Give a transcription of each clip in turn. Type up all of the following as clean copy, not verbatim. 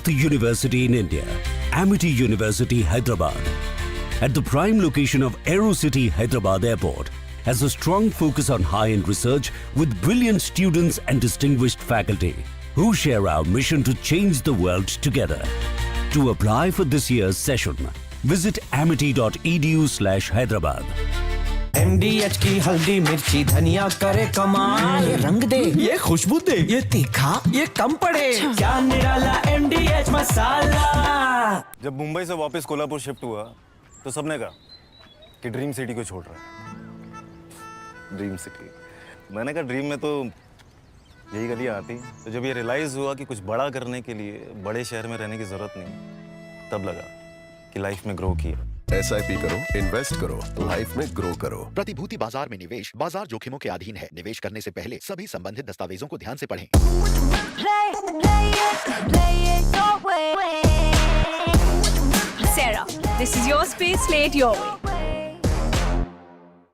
the university in India, Amity University, Hyderabad. At the prime location of AeroCity Hyderabad Airport, has a strong focus on high-end research with brilliant students and distinguished faculty who share our mission to change the world together. To apply for this year's session, visit amity.edu/Hyderabad. MDH की हल्दी मिर्ची धनिया करे कमाल, ये रंग दे, ये खुशबू दे, ये तीखा, ये कम पड़े, क्या निराला MDH मसाला। जब मुंबई से वापस कोल्हापुर शिफ्ट हुआ तो सबने कहा कि ड्रीम सिटी को छोड़ रहा है। ड्रीम सिटी, मैंने कहा ड्रीम में तो यही गलियां आती। तो जब ये रियलाइज हुआ कि कुछ बड़ा करने के लिए बड़े शहर में रहने की जरूरत नहीं, तब लगा कि लाइफ में ग्रो किया। SIP करो, इन्वेस्ट करो, लाइफ में ग्रो करो। प्रतिभूति बाजार में निवेश बाजार जोखिमों के अधीन है। निवेश करने से पहले सभी संबंधित दस्तावेजों को ध्यान से पढ़ें। Sarah, this is your space, play it your way.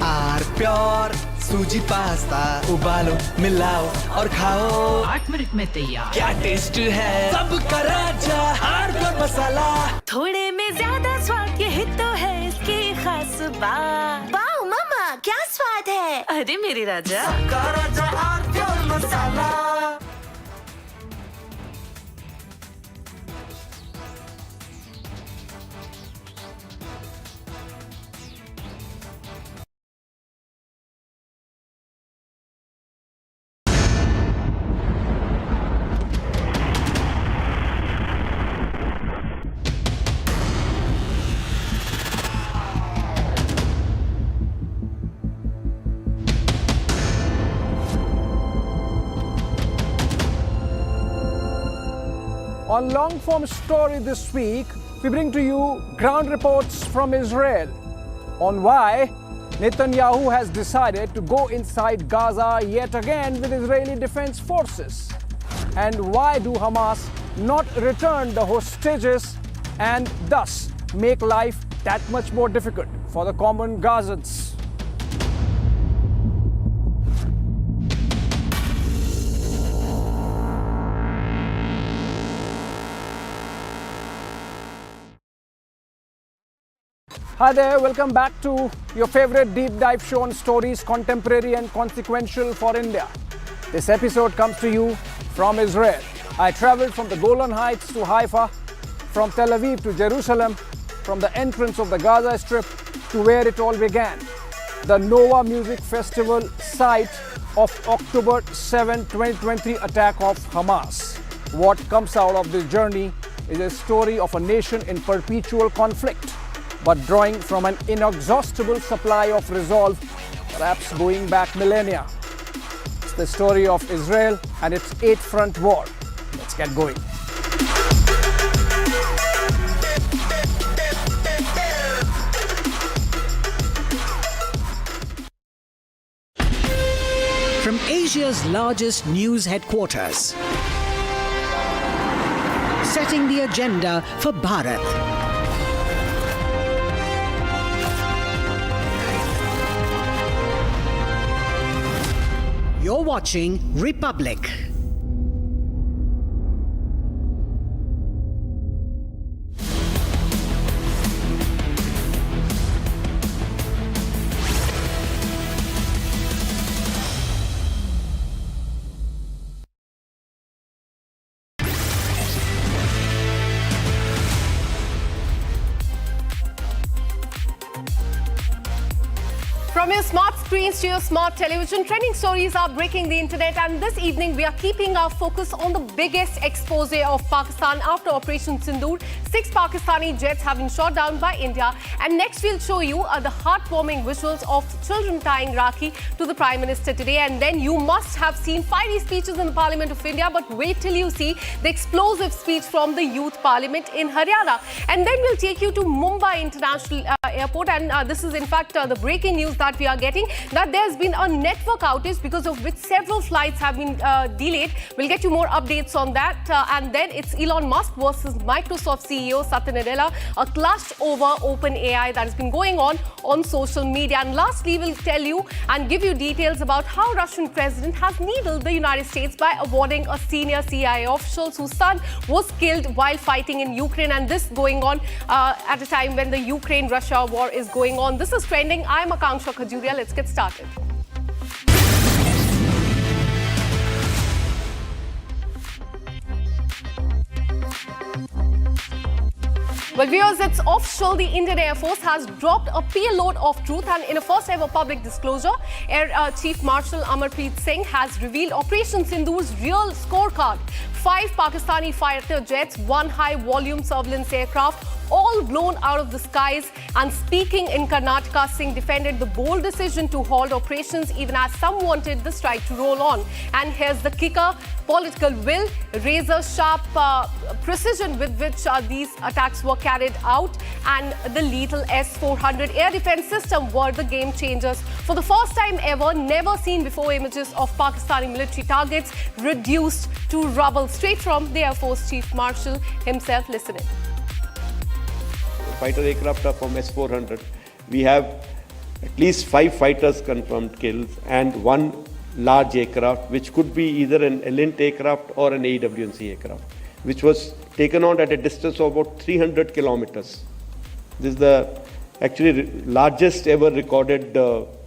R pure सूजी पास्ता उबालो मिलाओ और खाओ, 8 मिनट में तैयार। क्या टेस्ट है सबका राजा आर प्योर मसाला। थोड़े में ज्यादा स्वाद, यही तो है इसकी खास बात। वाओ मामा, क्या स्वाद है। अरे मेरे राजा, सबका राजा R pure masala. On long-form story this week, we bring to you ground reports from Israel on why Netanyahu has decided to go inside Gaza yet again with Israeli defense forces, and why do Hamas not return the hostages and thus make life that much more difficult for the common Gazans. Hi there, welcome back to your favorite deep dive show on stories contemporary and consequential for India. This episode comes to you from Israel. I traveled from the Golan Heights to Haifa, from Tel Aviv to Jerusalem, from the entrance of the Gaza Strip to where it all began, the Nova Music Festival site of October 7, 2023 attack of Hamas. What comes out of this journey is a story of a nation in perpetual conflict, but drawing from an inexhaustible supply of resolve, perhaps going back millennia. It's the story of Israel and its 8-front war. Let's get going. From Asia's largest news headquarters, setting the agenda for Bharat. You're watching Republic. From your smart screens to your smart television, trending stories are breaking the internet, and this evening we are keeping our focus on the biggest expose of Pakistan after Operation Sindoor. 6 Pakistani jets have been shot down by India, and next we'll show you the heartwarming visuals of children tying Rakhi to the Prime Minister today. And then you must have seen fiery speeches in the Parliament of India, but wait till you see the explosive speech from the Youth Parliament in Haryana. And then we'll take you to Mumbai International airport, and this is in fact the breaking news that we are getting, that there's been a network outage because of which several flights have been delayed. We'll get you more updates on that. And then it's Elon Musk versus Microsoft CEO Satya Nadella, a clash over OpenAI that has been going on social media. And lastly, we'll tell you and give you details about how Russian president has needled the United States by awarding a senior CIA official whose son was killed while fighting in Ukraine, and this going on at a time when the Ukraine-Russia war is going on. This is trending. I'm Akanksha Khajuria. Let's get started. Well, viewers, it's official. The Indian Air Force has dropped a payload of truth, and in a first-ever public disclosure, Air Chief Marshal Amarpreet Singh has revealed Operation Sindoor's real scorecard. 5 Pakistani fighter jets, 1 high-volume surveillance aircraft, all blown out of the skies. And speaking in Karnataka, Singh defended the bold decision to halt operations even as some wanted the strike to roll on. And here's the kicker: political will, razor-sharp precision with which these attacks were carried out, and the lethal S-400 air defense system were the game changers. For the first time ever, never seen before images of Pakistani military targets reduced to rubble. Straight from the Air Force Chief Marshal himself. Listen in. Fighter aircraft are from S-400. We have at least 5 fighters confirmed kills and 1 large aircraft, which could be either an Elint aircraft or an AWNC aircraft, which was taken on at a distance of about 300 kilometers. This is the actually largest ever recorded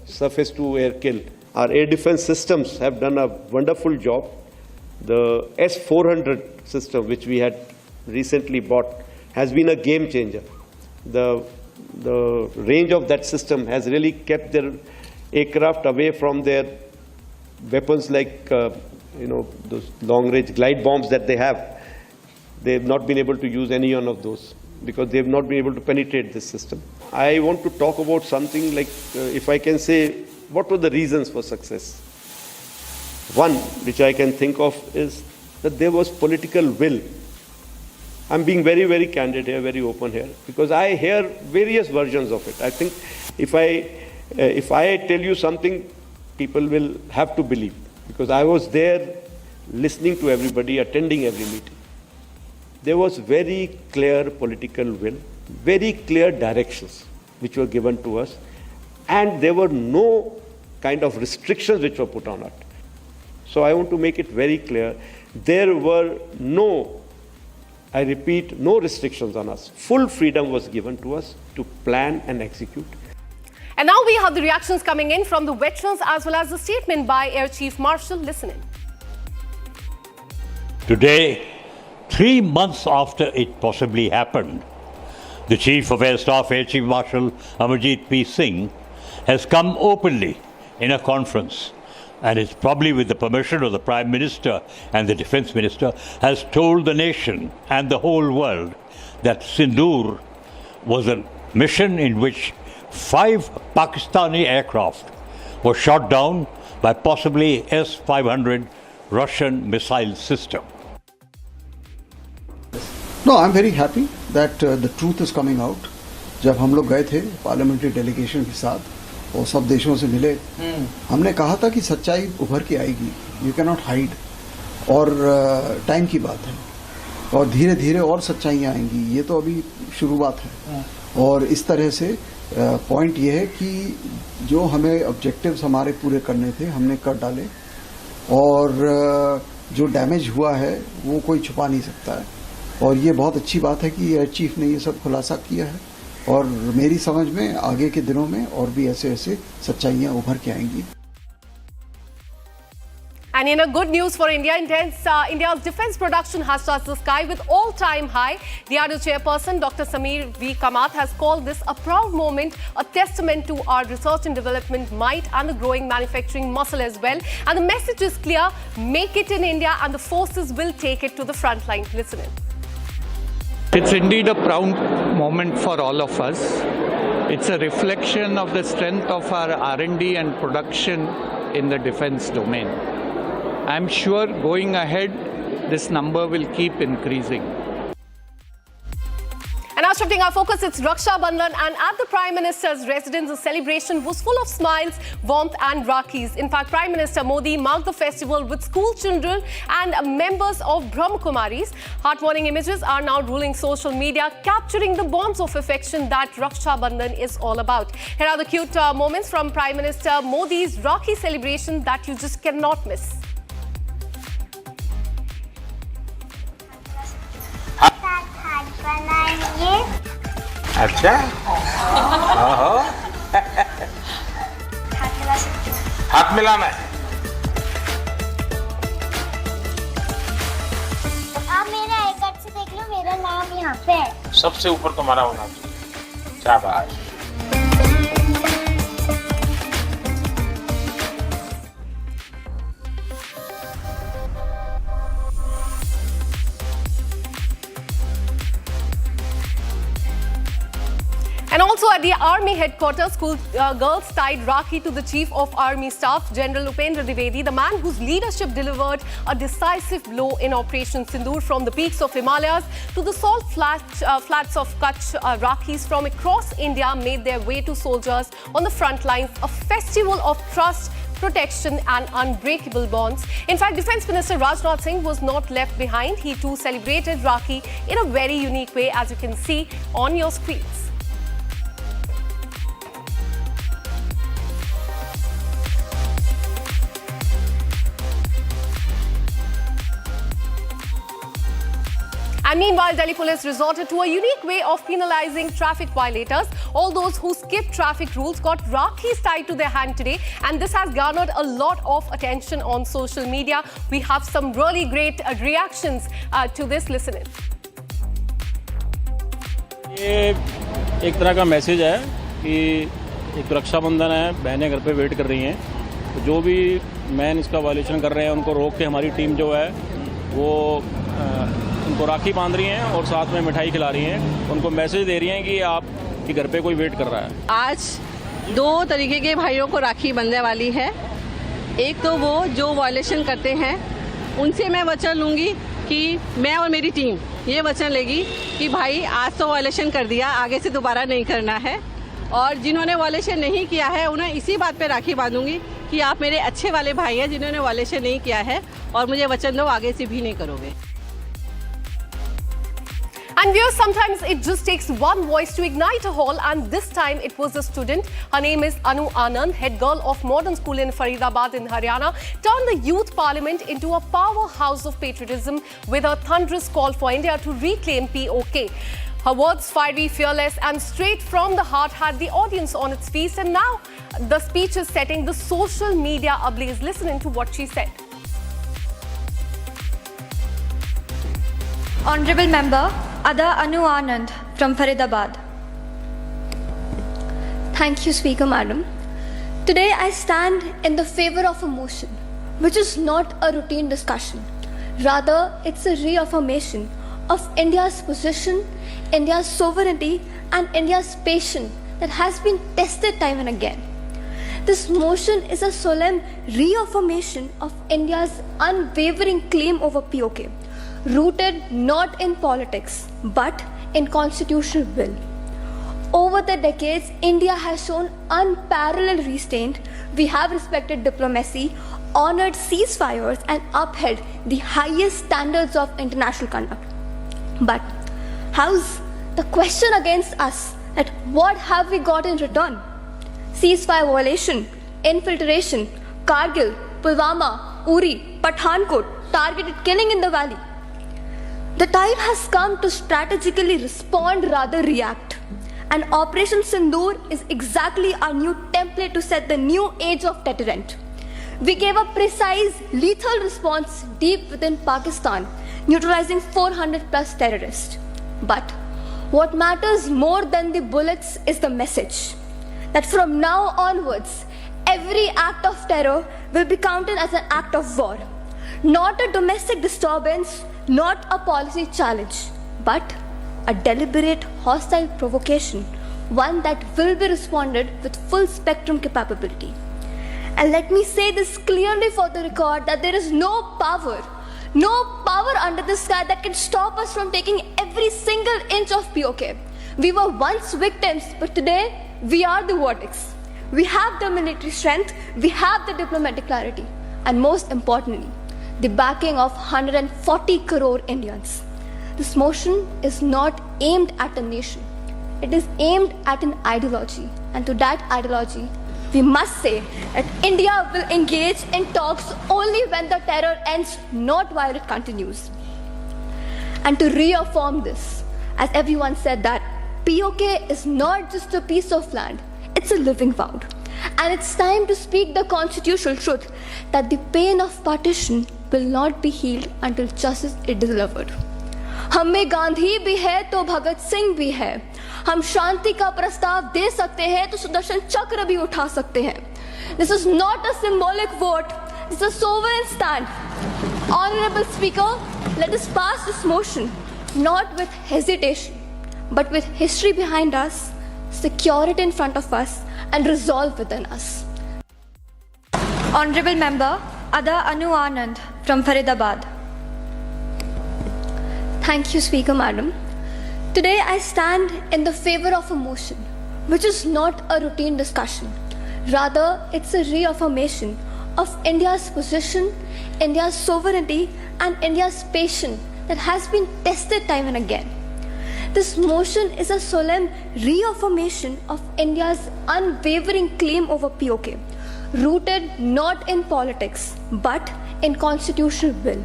surface-to-air kill. Our air defense systems have done a wonderful job. The S-400 system, which we had recently bought, has been a game changer. The range of that system has really kept their aircraft away from their weapons like, those long-range glide bombs that they have. They've not been able to use any one of those because they've not been able to penetrate this system. I want to talk about something like, if I can say, what were the reasons for success? One, which I can think of, is that there was political will. I'm being very, very candid here, very open here, because I hear various versions of it. I think if I tell you something, people will have to believe, because I was there listening to everybody, attending every meeting. There was very clear political will, very clear directions which were given to us, and there were no kind of restrictions which were put on it. So I want to make it very clear, there were no, I repeat, no restrictions on us. Full freedom was given to us to plan and execute. And now we have the reactions coming in from the veterans as well as the statement by Air Chief Marshal. Listen in. Today, 3 months after it possibly happened, the Chief of Air Staff, Air Chief Marshal Amarpreet P. Singh, has come openly in a conference, and it's probably with the permission of the Prime Minister and the Defence Minister, has told the nation and the whole world that Sindoor was a mission in which 5 Pakistani aircraft were shot down by possibly S-500 Russian missile system. No, I'm very happy that the truth is coming out. जब हम लोग गए थे parliamentary delegation के साथ और सब देशों से मिले, हमने कहा था कि सच्चाई उभर के आएगी, यू कैन नॉट हाइड, और टाइम की बात है, और धीरे धीरे और सच्चाइयाँ आएंगी, ये तो अभी शुरुआत है। और इस तरह से पॉइंट ये है कि जो हमें ऑब्जेक्टिव्स हमारे पूरे करने थे हमने कर डाले, और जो डैमेज हुआ है वो कोई छुपा नहीं सकता है, और ये बहुत अच्छी बात है कि एयर चीफ ने ये सब खुलासा किया है, और मेरी समझ में आगे के दिनों में और भी ऐसे ऐसे सच्चाइयाँ उभर के आएंगी। And in a good news for India, India's defence production has touched the sky with all-time high. The DRDO chairperson, Dr. Sameer V. Kamath, has called this a proud moment, a testament to our research and development might and the growing manufacturing muscle as well. And the message is clear: make it in India, and the forces will take it to the front line. Listen in. It's indeed a proud moment for all of us. It's a reflection of the strength of our R&D and production in the defence domain. I'm sure going ahead, this number will keep increasing. And now shifting our focus, it's Raksha Bandhan, and at the Prime Minister's residence, the celebration was full of smiles, warmth and Rakis. In fact, Prime Minister Modi marked the festival with school children and members of Brahma Kumaris. Heartwarming images are now ruling social media, capturing the bonds of affection that Raksha Bandhan is all about. Here are the cute moments from Prime Minister Modi's Rakhi celebration that you just cannot miss. अच्छा हाथ मिलाना है। आप मेरे I card से देख लो, मेरा नाम यहाँ पे है। सबसे ऊपर तुम्हारा होना चाहिए। शाबाश। And also at the Army headquarters, school girls tied Rakhi to the Chief of Army Staff, General Upendra Dwivedi, the man whose leadership delivered a decisive blow in Operation Sindoor. From the peaks of Himalayas to the salt flats of Kutch, Rakhis from across India made their way to soldiers on the front lines, a festival of trust, protection and unbreakable bonds. In fact, Defence Minister Rajnath Singh was not left behind. He too celebrated Rakhi in a very unique way, as you can see on your screens. And meanwhile, Delhi police resorted to a unique way of penalizing traffic violators. All those who skip traffic rules got Rakhis tied to their hand today, and this has garnered a lot of attention on social media. We have some really great reactions to this. Listen in. ये एक तरह का message है कि एक रक्षाबंधन है, बहनें घर पे वेट कर रही हैं, तो जो भी मैन इसका वायलेशन कर रहे हैं उनको रोक के हमारी टीम जो है वो उनको राखी बांध रही हैं और साथ में मिठाई खिला रही हैं, उनको मैसेज दे रही हैं कि आपके घर पे कोई वेट कर रहा है। आज दो तरीके के भाइयों को राखी बंधने वाली है। एक तो वो जो वायलेशन करते हैं, उनसे मैं वचन लूँगी कि मैं और मेरी टीम ये वचन लेगी कि भाई आज तो वायलेशन कर दिया, आगे से दोबारा नहीं करना है। और जिन्होंने वायलेशन नहीं किया है उन्हें इसी बात पे राखी बांधूंगी कि आप मेरे अच्छे वाले भाई हैं जिन्होंने वायलेशन नहीं किया है, और मुझे वचन दो आगे से भी नहीं करोगे। And viewers, sometimes it just takes one voice to ignite a hall, and this time it was a student. Her name is Anu Anand, head girl of modern school in Faridabad in Haryana, turned the youth parliament into a powerhouse of patriotism with her thunderous call for India to reclaim POK. Her words, fiery, fearless and straight from the heart, had the audience on its feet, and now the speech is setting the social media ablaze. Listen into what she said. Honorable Member Ada Anu Anand from Faridabad. Thank you, Speaker Madam. Today I stand in the favor of a motion, which is not a routine discussion. Rather, it's a reaffirmation of India's position, India's sovereignty and India's patience that has been tested time and again. This motion is a solemn reaffirmation of India's unwavering claim over POK, rooted not in politics but in constitutional will. Over the decades, India has shown unparalleled restraint. We have respected diplomacy, honored ceasefires and upheld the highest standards of international conduct. But how's the question against us that what have we got in return? Ceasefire violation, infiltration, Kargil, Pulwama, Uri, Pathankot, targeted killing in the valley. The time has come to strategically respond rather react. And Operation Sindoor is exactly our new template to set the new age of deterrent. We gave a precise, lethal response deep within Pakistan, neutralizing 400 plus terrorists. But what matters more than the bullets is the message that from now onwards, every act of terror will be counted as an act of war. Not a domestic disturbance, not a policy challenge, but a deliberate hostile provocation, one that will be responded with full spectrum capability. And let me say this clearly for the record that there is no power under the sky that can stop us from taking every single inch of POK. We were once victims, but today we are the verdicts. We have the military strength, we have the diplomatic clarity, and most importantly, the backing of 140 crore Indians. This motion is not aimed at a nation. It is aimed at an ideology, and to that ideology, we must say that India will engage in talks only when the terror ends, not while it continues. And to reaffirm this, as everyone said, that POK is not just a piece of land, it's a living vow. And it's time to speak the constitutional truth that the pain of partition will not be healed until justice is delivered. हम में गांधी भी है तो भगत सिंह भी है. हम शांति का प्रस्ताव दे सकते हैं तो सुदर्शन चक्र भी उठा सकते हैं. This is not a symbolic vote. It's a sovereign stand. Honorable Speaker, let us pass this motion not with hesitation, but with history behind us, security in front of us, and resolve within us. Honorable Member Ada Anu Anand from Faridabad. Thank you, Speaker Madam. Today I stand in the favor of a motion, which is not a routine discussion. Rather, it's a reaffirmation of India's position, India's sovereignty, and India's patience that has been tested time and again. This motion is a solemn reaffirmation of India's unwavering claim over POK, rooted not in politics, but in constitutional will.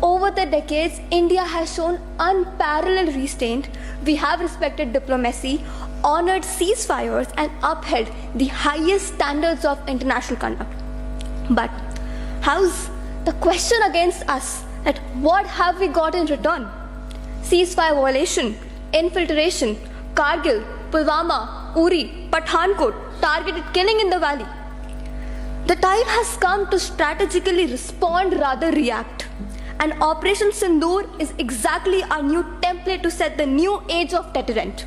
Over the decades, India has shown unparalleled restraint. We have respected diplomacy, honored ceasefires, and upheld the highest standards of international conduct. But how's the question against us that what have we got in return? Ceasefire violation, infiltration, Kargil, Pulwama, Uri, Pathankot, targeted killing in the valley. The time has come to strategically respond rather react. And Operation Sindoor is exactly our new template to set the new age of deterrent.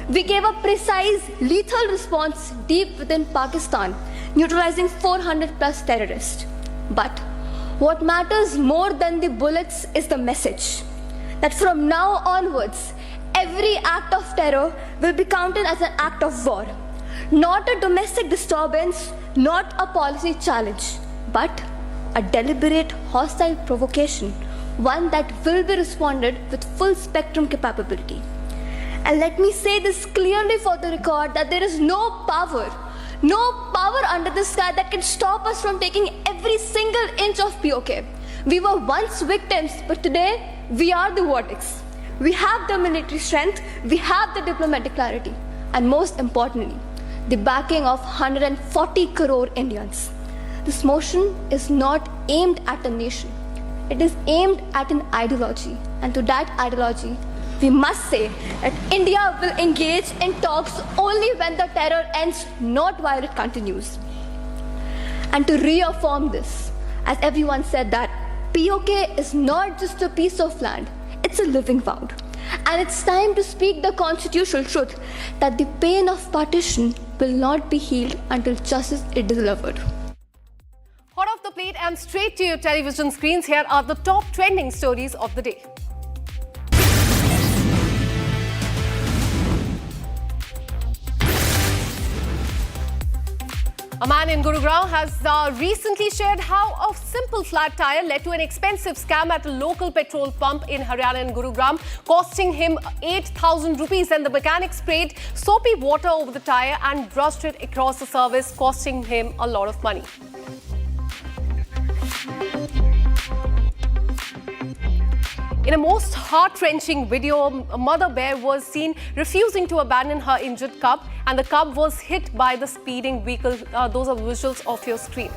We gave a precise, lethal response deep within Pakistan, neutralizing 400 plus terrorists. But what matters more than the bullets is the message that from now onwards, every act of terror will be counted as an act of war. Not a domestic disturbance, not a policy challenge, but a deliberate hostile provocation, one that will be responded with full spectrum capability. And let me say this clearly for the record that there is no power under the sky that can stop us from taking every single inch of POK. We were once victims, but today we are the verdicts. We have the military strength, we have the diplomatic clarity, and most importantly, the backing of 140 crore Indians. This motion is not aimed at a nation. It is aimed at an ideology. And to that ideology, we must say that India will engage in talks only when the terror ends, not while it continues. And to reaffirm this, as everyone said, that POK is not just a piece of land, it's a living vow. And it's time to speak the constitutional truth that the pain of partition will not be healed until justice is delivered. Hot off the plate and straight to your television screens, here are the top trending stories of the day. A man in Gurugram has recently shared how a simple flat tire led to an expensive scam at a local petrol pump in Haryana and Gurugram, costing him 8,000 rupees. And the mechanic sprayed soapy water over the tire and brushed it across the surface, costing him a lot of money. In a most heart-wrenching video, a mother bear was seen refusing to abandon her injured cub, and the cub was hit by the speeding vehicle. Those are visuals off your screen.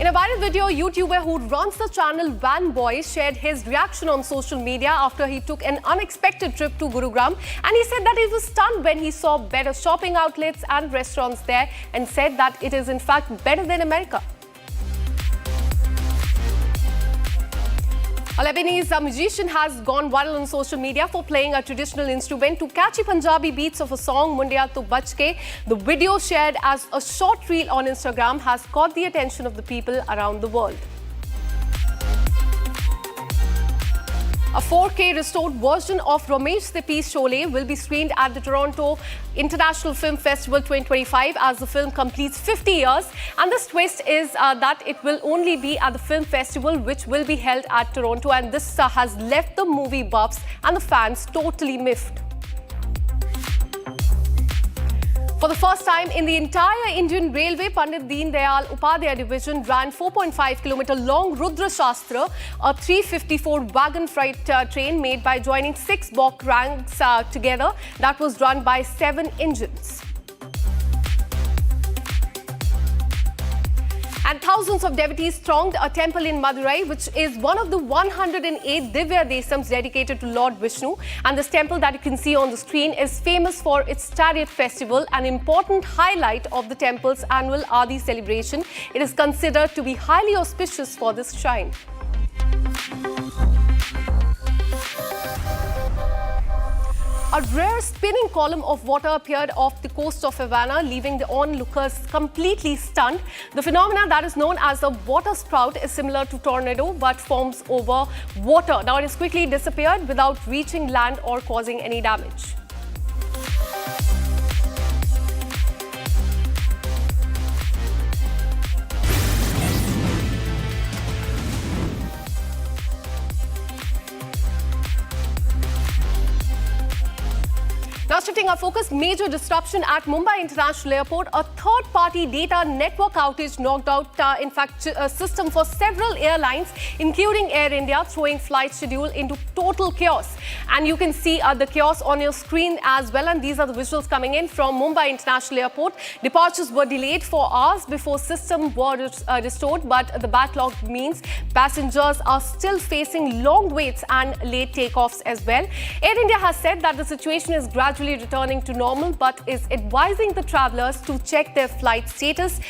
In a viral video, a YouTuber who runs the channel Van Boy shared his reaction on social media after he took an unexpected trip to Gurugram, and he said that he was stunned when he saw better shopping outlets and restaurants there, and said that it is in fact better than America. A Lebanese musician has gone viral on social media for playing a traditional instrument to catchy Punjabi beats of a song, Mundiya To Bach Ke. The video, shared as a short reel on Instagram, has caught the attention of the people around the world. A 4K restored version of Ramesh Sippy's Sholay will be screened at the Toronto International Film Festival 2025 as the film completes 50 years. And this twist is that it will only be at the film festival, which will be held at Toronto. And this has left the movie buffs and the fans totally miffed. For the first time in the entire Indian Railway, Pandit Deen Dayal Upadhyay division ran 4.5-kilometer long Rudra Shastra, a 354 wagon freight train made by joining 6 balk ranks together that was run by 7 engines. And thousands of devotees thronged a temple in Madurai, which is one of the 108 Divya Desams dedicated to Lord Vishnu. And this temple that you can see on the screen is famous for its chariot festival, an important highlight of the temple's annual Adi celebration. It is considered to be highly auspicious for this shrine. A rare spinning column of water appeared off the coast of Havana, leaving the onlookers completely stunned. The phenomenon that is known as a water sprout is similar to tornado but forms over water. Now it has quickly disappeared without reaching land or causing any damage. Now shifting our focus, major disruption at Mumbai International Airport. A third-party data network outage knocked out, a system for several airlines, including Air India, throwing flight schedule into total chaos. And you can see the chaos on your screen as well. And these are the visuals coming in from Mumbai International Airport. Departures were delayed for hours before system were restored, but the backlog means passengers are still facing long waits and late takeoffs as well. Air India has said that the situation is gradually returning to normal, but is advising the travellers to check their flight status,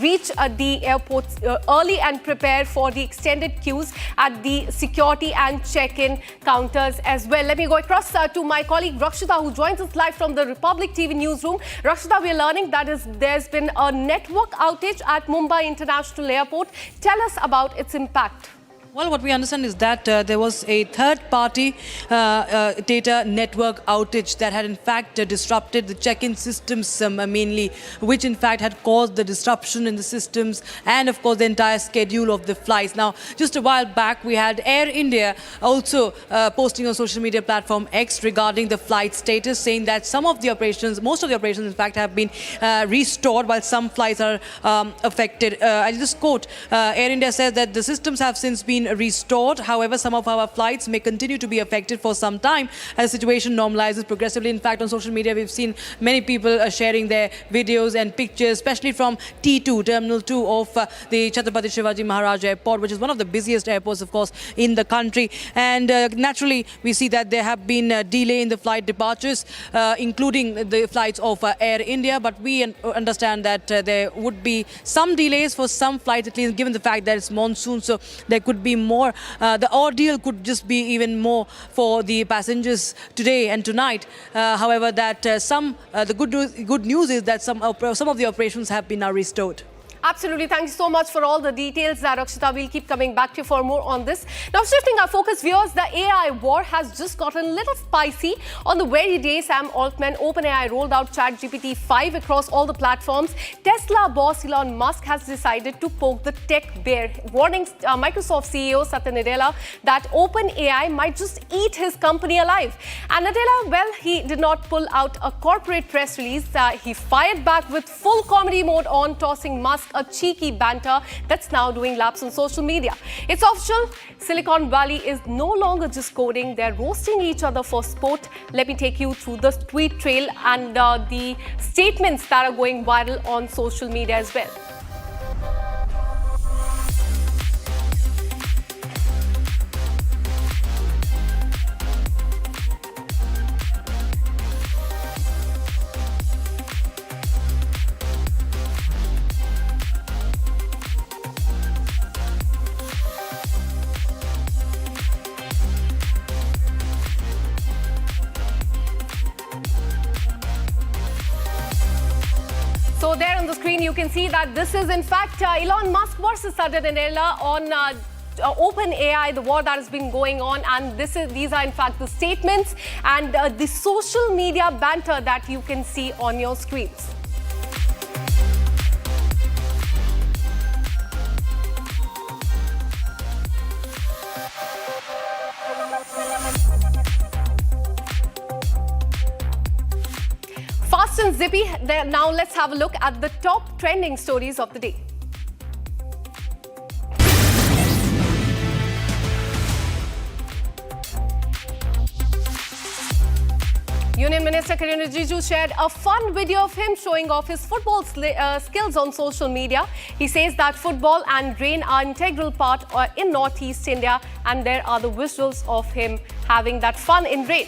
reach the airport early and prepare for the extended queues at the security and check-in counters as well. Let me go across to my colleague Rakshita, who joins us live from the Republic TV newsroom. Rakshita, we are learning that there's been a network outage at Mumbai International Airport. Tell us about its impact. Well, what we understand is that there was a third-party data network outage that had in fact disrupted the check-in systems mainly, which in fact had caused the disruption in the systems and of course the entire schedule of the flights. Now, just a while back, we had Air India also posting on social media platform X regarding the flight status, saying that some of the operations, most of the operations in fact have been restored while some flights are affected. I just quote, Air India says that the systems have since been restored. However, some of our flights may continue to be affected for some time as the situation normalizes progressively. In fact, on social media, we've seen many people sharing their videos and pictures, especially from T2, Terminal 2 of the Chhatrapati Shivaji Maharaj Airport, which is one of the busiest airports, of course, in the country. And naturally, we see that there have been a delay in the flight departures, including the flights of Air India. But we understand that there would be some delays for some flights, at least given the fact that it's monsoon, so there could be more. The ordeal could just be even more for the passengers today and tonight. However, that the good news is that some of the operations have been now restored. Absolutely. Thank you so much for all the details, Rakshita. We'll keep coming back to you for more on this. Now, shifting our focus, viewers, the AI war has just gotten a little spicy. On the very day Sam Altman, OpenAI, rolled out ChatGPT 5 across all the platforms, Tesla boss Elon Musk has decided to poke the tech bear, warning Microsoft CEO Satya Nadella that OpenAI might just eat his company alive. And Nadella, well, he did not pull out a corporate press release. He fired back with full comedy mode on, tossing Musk a cheeky banter that's now doing laps on social media. It's official. Silicon Valley is no longer just coding. They're roasting each other for sport. Let me take you through the tweet trail and the statements that are going viral on social media as well. So there on the screen, you can see that this is in fact Elon Musk versus Satya Nadella on open AI, the war that has been going on, and these are in fact the statements and the social media banter that you can see on your screens. Fast and zippy. Now let's have a look at the top trending stories of the day. Union Minister Kiren Rijiju shared a fun video of him showing off his football skills on social media. He says that football and rain are an integral part in Northeast India, and there are the visuals of him having that fun in rain.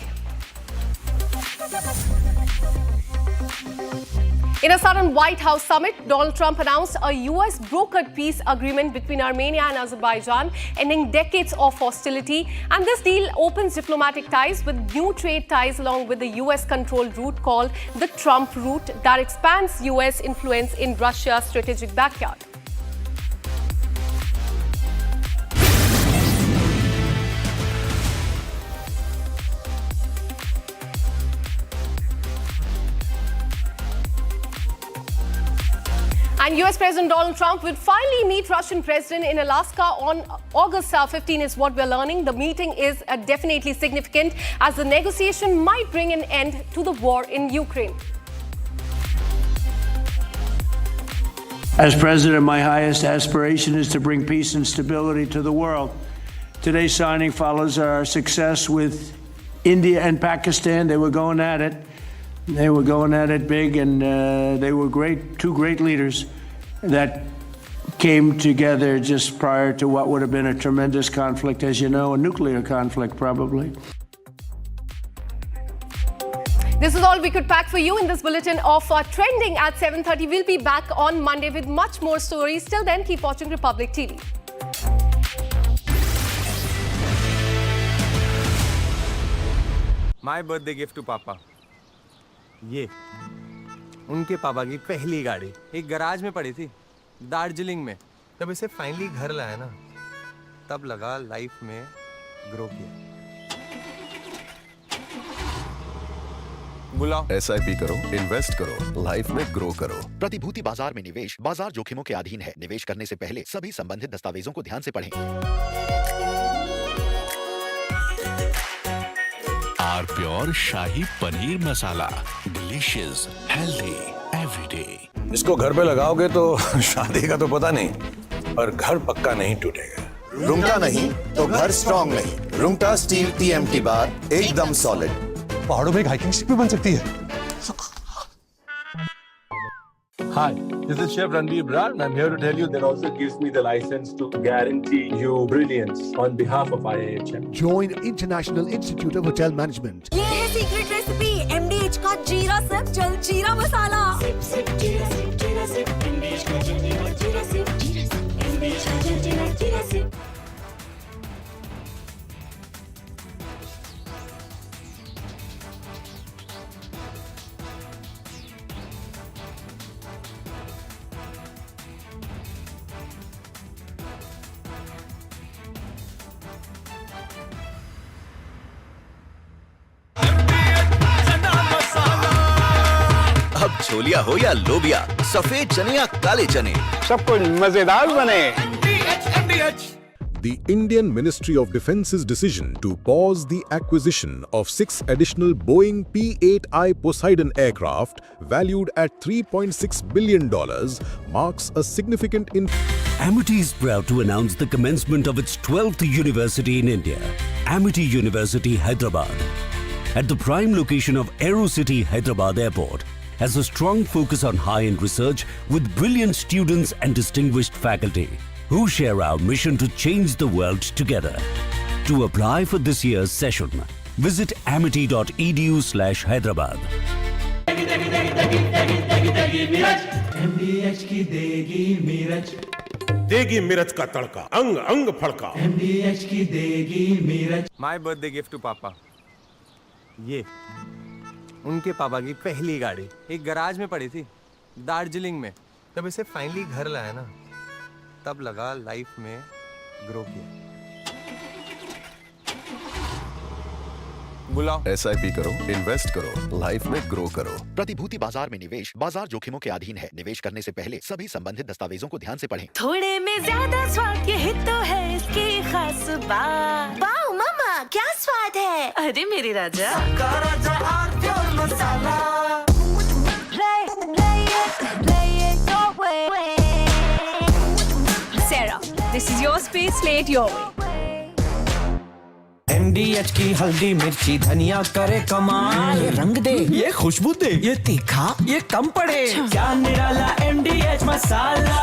In a sudden White House summit, Donald Trump announced a US brokered peace agreement between Armenia and Azerbaijan, ending decades of hostility. And this deal opens diplomatic ties with new trade ties along with the US-controlled route called the Trump route that expands US influence in Russia's strategic backyard. And US President Donald Trump will finally meet Russian President in Alaska on August 15 is what we're learning. The meeting is definitely significant as the negotiation might bring an end to the war in Ukraine. As president, my highest aspiration is to bring peace and stability to the world. Today's signing follows our success with India and Pakistan. They were going at it. They were going at it big, and they were two great leaders that came together just prior to what would have been a tremendous conflict, as you know, a nuclear conflict probably. This is all we could pack for you in this bulletin of Trending at 7:30. We'll be back on Monday with much more stories. Till then, keep watching Republic TV. My birthday gift to Papa. ये उनके पापा की पहली गाड़ी एक garage में पड़ी थी दार्जिलिंग में। जब इसे फाइनली घर लाया ना, तब लगा लाइफ में ग्रो किया। बुलाओ। SIP करो, इन्वेस्ट करो, लाइफ में ग्रो करो। प्रतिभूति बाजार में निवेश बाजार जोखिमों के अधीन है। निवेश करने से पहले सभी संबंधित दस्तावेजों को ध्यान से पढ़ें। R pure shahi paneer masala, delicious, healthy everyday. इसको घर पे लगाओगे तो शादी का तो पता नहीं, पर घर पक्का नहीं टूटेगा। रुंगटा नहीं तो घर स्ट्रॉन्ग नहीं। रुंगटा स्टील TMT बार एकदम सॉलिड। पहाड़ों में एक हाइकिंग स्टिक भी बन सकती है। Hi, this is Chef Ranveer Brar, and I'm here to tell you that also gives me the license to guarantee you brilliance on behalf of IAF. Join International Institute of Hotel Management. ये है secret recipe MDH का जीरा SIP जल जीरा मसाला। SIP SIP जीरा SIP जीरा SIP MDH का जल जीरा सिप MDH का जल जीरा सिप। अब छोलिया हो या लोबिया, सफेद चने या काले चने, सब कुछ मजेदार बने। The Indian Ministry of Defence's decision to pause the acquisition of 6 additional Boeing P-8I Poseidon aircraft valued at $3.6 billion marks a significant Amity is proud to announce the commencement of its 12th university in India, Amity University, Hyderabad. At the prime location of AeroCity Hyderabad Airport, has a strong focus on high-end research with brilliant students and distinguished faculty who share our mission to change the world together. To apply for this year's session, visit amity.edu/Hyderabad. MDH की देगी मीरज, देगी मिर्च का तड़का, अंग अंग फड़का। MDH की देगी Miraj. My birthday gift to Papa. ये उनके पापा की पहली गाड़ी एक गैराज में पड़ी थी दार्जिलिंग में। जब इसे फाइनली घर लाया ना, तब लगा लाइफ में ग्रो किया। बुलाओ। SIP करो, इन्वेस्ट करो, लाइफ में ग्रो करो। प्रतिभूति बाजार में निवेश बाजार जोखिमों के अधीन है। निवेश करने से पहले सभी संबंधित दस्तावेजों को ध्यान से पढ़ें। थोड़े में ज्यादा स्वाद, यही तो है इसकी खास बात। वाओ मम्मा, क्या स्वाद है। अरे मेरे राजा, Sarah, this is your space, play it your way. MDH की हल्दी मिर्ची धनिया करे कमाल। ये रंग दे, ये खुशबू दे, ये तीखा, ये कम पड़े। क्या निराला MDH masala.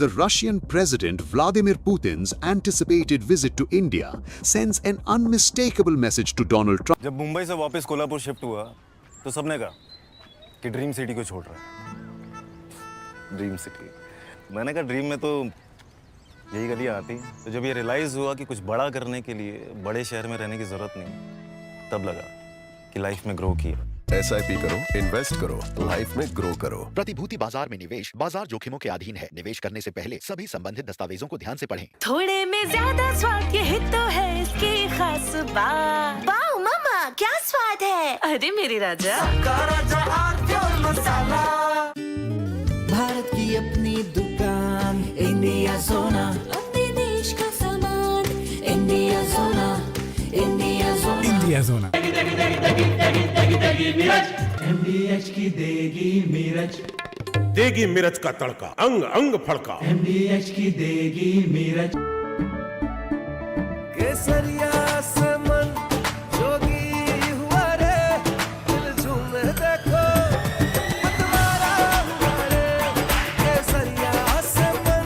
The Russian President Vladimir Putin's anticipated visit to India sends an unmistakable message to Donald Trump. जब मुंबई से वापस कोल्हापुर शिफ्ट हुआ तो सबने कहा कि ड्रीम सिटी को छोड़ रहा है। ड्रीम सिटी, मैंने कहा ड्रीम में तो यही गलियाँ आती। तो जब ये रियलाइज़ हुआ कि कुछ बड़ा करने के लिए बड़े शहर में रहने की ज़रूरत नहीं, तब लगा कि लाइफ में ग्रो किया। SIP करो, इन्वेस्ट करो, लाइफ में ग्रो करो। प्रतिभूति बाजार में निवेश बाजार जोखिमों के अधीन है। निवेश करने से पहले सभी संबंधित दस्तावेजों को ध्यान से पढ़ें। थोड़े में ज्यादा स्वाद, यही तो है इसकी खास बात। वाओ मम्मा, क्या स्वाद है। अरे मेरे राजा, भारत की अपनी दुकान, इंडिया सोना। अपने देश का सामान, इंडिया सोना, इंडिया सोना, इंडिया सोना। MDH की देगी मिर्च, देगी मिर्च का तड़का, अंग अंग फड़का। MDH की देगी मिर्च। केसरिया से मन जोगी हुआ रे, दिल झूमे देखो मतवारा हुआ रे। केसरिया से मन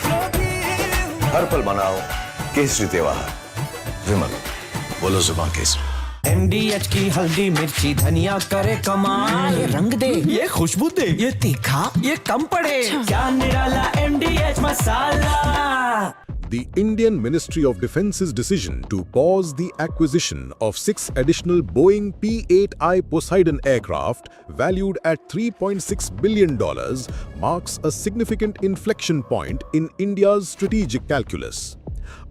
जोगी हुआ। हर पल मनाओ केसरी त्योहार। विमल, बोलो जुबान केसरी। MDH की हल्दी मिर्ची धनिया करे कमाल। ये रंग दे, ये खुशबू दे, ये तीखा, ये कम पड़े। क्या निराला MDH masala. The Indian Ministry of Defence's decision to pause the acquisition of 6 additional Boeing P-8I Poseidon aircraft valued at $3.6 billion marks a significant inflection point in India's strategic calculus.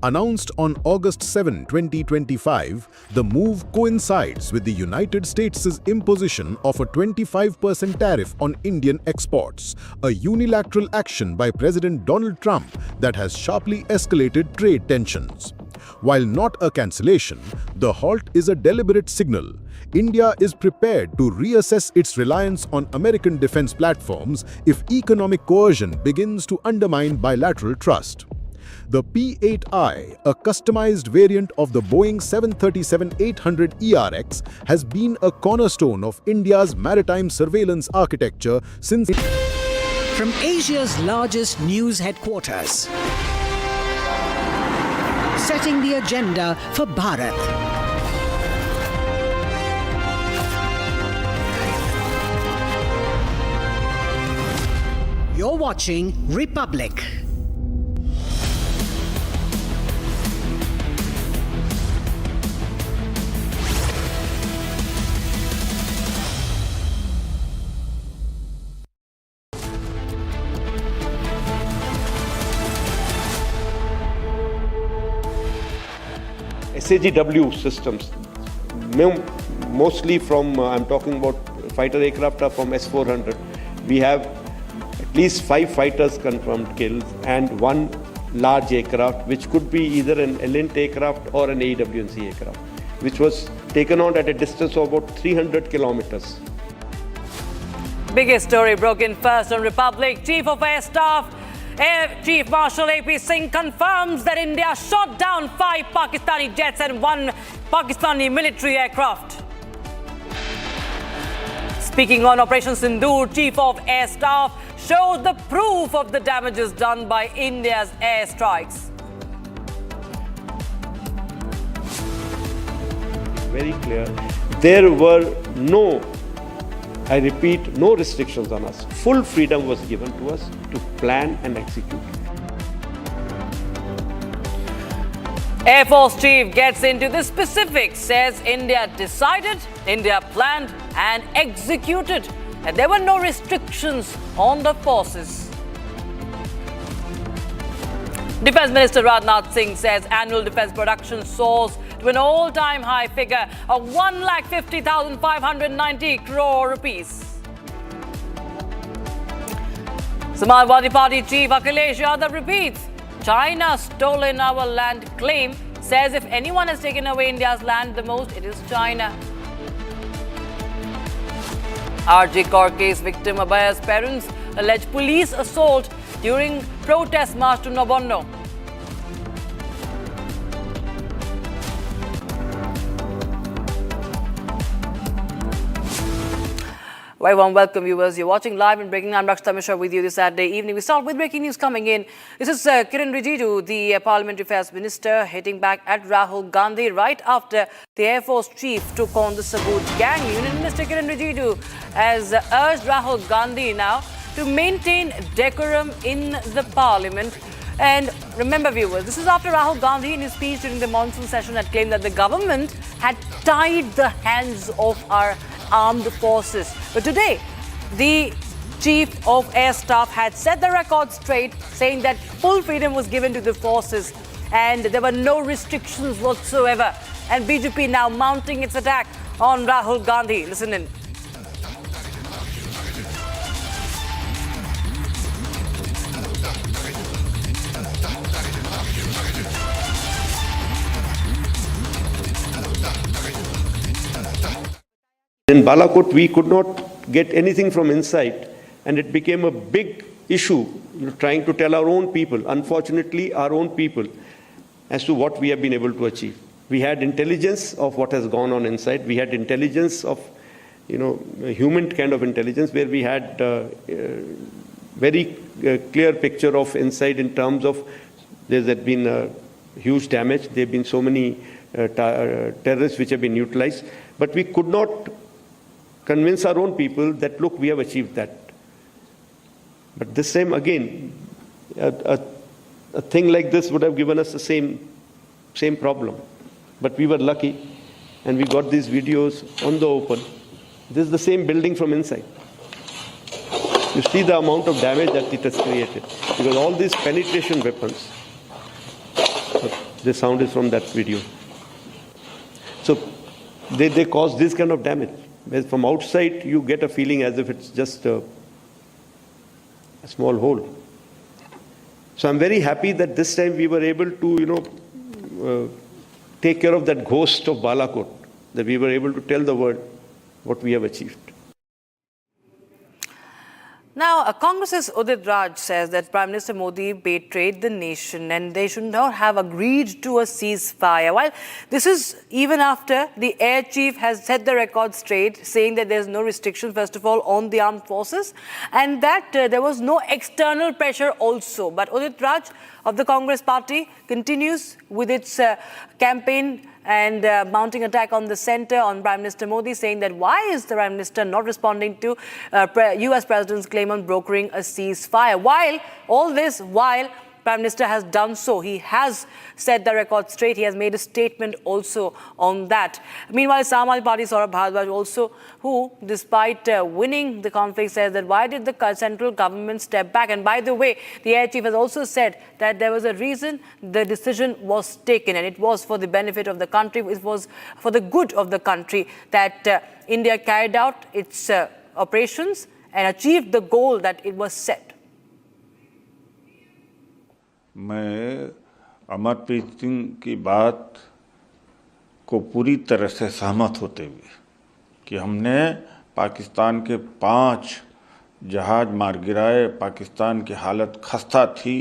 Announced on August 7, 2025, the move coincides with the United States' imposition of a 25% tariff on Indian exports, a unilateral action by President Donald Trump that has sharply escalated trade tensions. While not a cancellation, the halt is a deliberate signal. India is prepared to reassess its reliance on American defense platforms if economic coercion begins to undermine bilateral trust. The P-8I, a customized variant of the Boeing 737-800 ERX, has been a cornerstone of India's maritime surveillance architecture since... From Asia's largest news headquarters, setting the agenda for Bharat. You're watching Republic. SAGW systems, mostly from, I'm talking about fighter aircraft are from S-400. We have at least 5 fighters confirmed kills and 1 large aircraft, which could be either an Elint aircraft or an AWNC aircraft, which was taken out at a distance of about 300 kilometers. Biggest story broken first on Republic. Chief of Air Staff, Air Chief Marshal AP Singh confirms that India shot down 5 Pakistani jets and 1 Pakistani military aircraft. Speaking on Operation Sindoor, Chief of Air Staff showed the proof of the damages done by India's airstrikes. Very clear. There were no, I repeat, no restrictions on us. Full freedom was given to us to plan and execute. Air Force Chief gets into the specifics, says India decided, India planned and executed, and there were no restrictions on the forces. Defence Minister Rajnath Singh says annual defence production soars to an all-time high figure of 1,50,590 crore rupees. Samajwadi Party Chief Akhilesh Yadav repeats, China stolen our land claim, says if anyone has taken away India's land the most, it is China. RG Kaur case victim Abhaya's parents allege police assault during protest march to Nabonno. Very warm welcome, viewers. You're watching live and breaking. I'm Raksha Bandhan with you this Saturday evening. We start with breaking news coming in. This is Kiran Rijiju, the Parliamentary Affairs Minister, hitting back at Rahul Gandhi right after the Air Force Chief took on the Saboot gang. Union Minister Kiran Rijiju has urged Rahul Gandhi now to maintain decorum in the Parliament. And remember, viewers, this is after Rahul Gandhi in his speech during the monsoon session had claimed that the government had tied the hands of our armed forces. But today, the Chief of Air Staff had set the record straight, saying that full freedom was given to the forces and there were no restrictions whatsoever. And BJP now mounting its attack on Rahul Gandhi. Listen in. In Balakot, we could not get anything from inside, and it became a big issue, trying to tell our own people, unfortunately our own people, as to what we have been able to achieve. We had intelligence of what has gone on inside. We had intelligence of, a human kind of intelligence, where we had very clear picture of inside in terms of there has been huge damage. There have been so many terrorists which have been utilized, but we could not convince our own people that, look, we have achieved that. But this time again, a thing like this would have given us the same problem. But we were lucky, and we got these videos on the open. This is the same building from inside. You see the amount of damage that it has created, because all these penetration weapons. The sound is from that video. So they cause this kind of damage. Whereas from outside, you get a feeling as if it's just a small hole. So I'm very happy that this time we were able to, take care of that ghost of Balakot, that we were able to tell the world what we have achieved. Now, Congress's Udit Raj says that Prime Minister Modi betrayed the nation and they should not have agreed to a ceasefire. While this is even after the Air Chief has set the record straight, saying that there's no restrictions, first of all, on the armed forces, and that there was no external pressure also. But Udit Raj of the Congress party continues with its campaign and mounting attack on the centre, on Prime Minister Modi, saying that why is the Prime Minister not responding to US President's claim on brokering a ceasefire? While Prime Minister has done so, he has set the record straight. He has made a statement also on that. Meanwhile, Samajwadi Party Saurabh Bhardwaj also, who, despite winning the conflict, says that why did the central government step back? And by the way, the Air Chief has also said that there was a reason the decision was taken, and it was for the benefit of the country. It was for the good of the country that India carried out its operations and achieved the goal that it was set. मैं अमरप्रीत सिंह की बात को पूरी तरह से सहमत होते हुए कि हमने पाकिस्तान के 5 जहाज मार गिराए, पाकिस्तान की हालत खस्ता थी,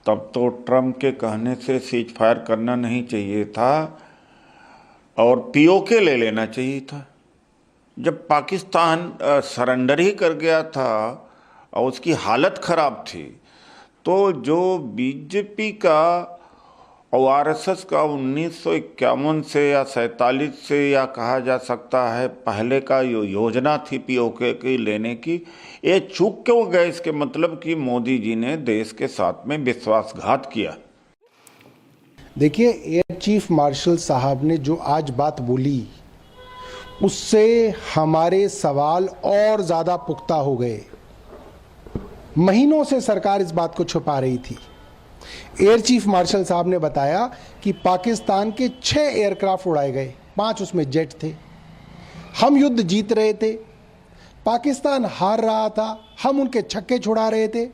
तब तो ट्रम्प के कहने से सीज फायर करना नहीं चाहिए था और पीओके ले लेना चाहिए था। जब पाकिस्तान सरेंडर ही कर गया था और उसकी हालत ख़राब थी, तो जो बीजेपी का और आरएसएस का 1951 से या 47 से या कहा जा सकता है पहले का योजना थी पीओके की लेने की, ये चूक क्यों गए? इसके मतलब कि मोदी जी ने देश के साथ में विश्वासघात किया। देखिए, एयर चीफ मार्शल साहब ने जो आज बात बोली, उससे हमारे सवाल और ज्यादा पुख्ता हो गए। महीनों से सरकार इस बात को छुपा रही थी। एयर चीफ मार्शल साहब ने बताया कि पाकिस्तान के 6 एयरक्राफ्ट उड़ाए गए, 5 उसमें जेट थे। हम युद्ध जीत रहे थे, पाकिस्तान हार रहा था, हम उनके छक्के छुड़ा रहे थे।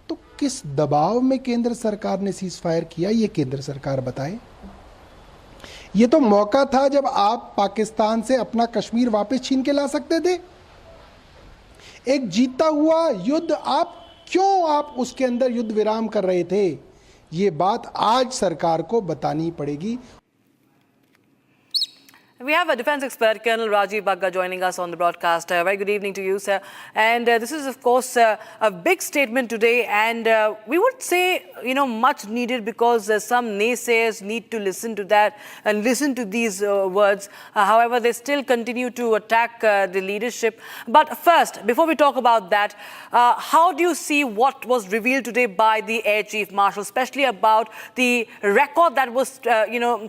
तो किस दबाव में केंद्र सरकार ने सीज फायर किया, ये केंद्र सरकार बताए। ये तो मौका था जब आप पाकिस्तान से अपना कश्मीर वापस छीन के ला सकते थे। एक जीता हुआ युद्ध आप उसके अंदर युद्ध विराम कर रहे थे, ये बात आज सरकार को बतानी पड़ेगी। We have a defense expert, Colonel Rajiv Bagga, joining us on the broadcast. Very good evening to you, sir. And this is, of course, a big statement today. And we would say, much needed, because some naysayers need to listen to that and listen to these words. However, they still continue to attack the leadership. But first, before we talk about that, how do you see what was revealed today by the Air Chief Marshal, especially about the record that was,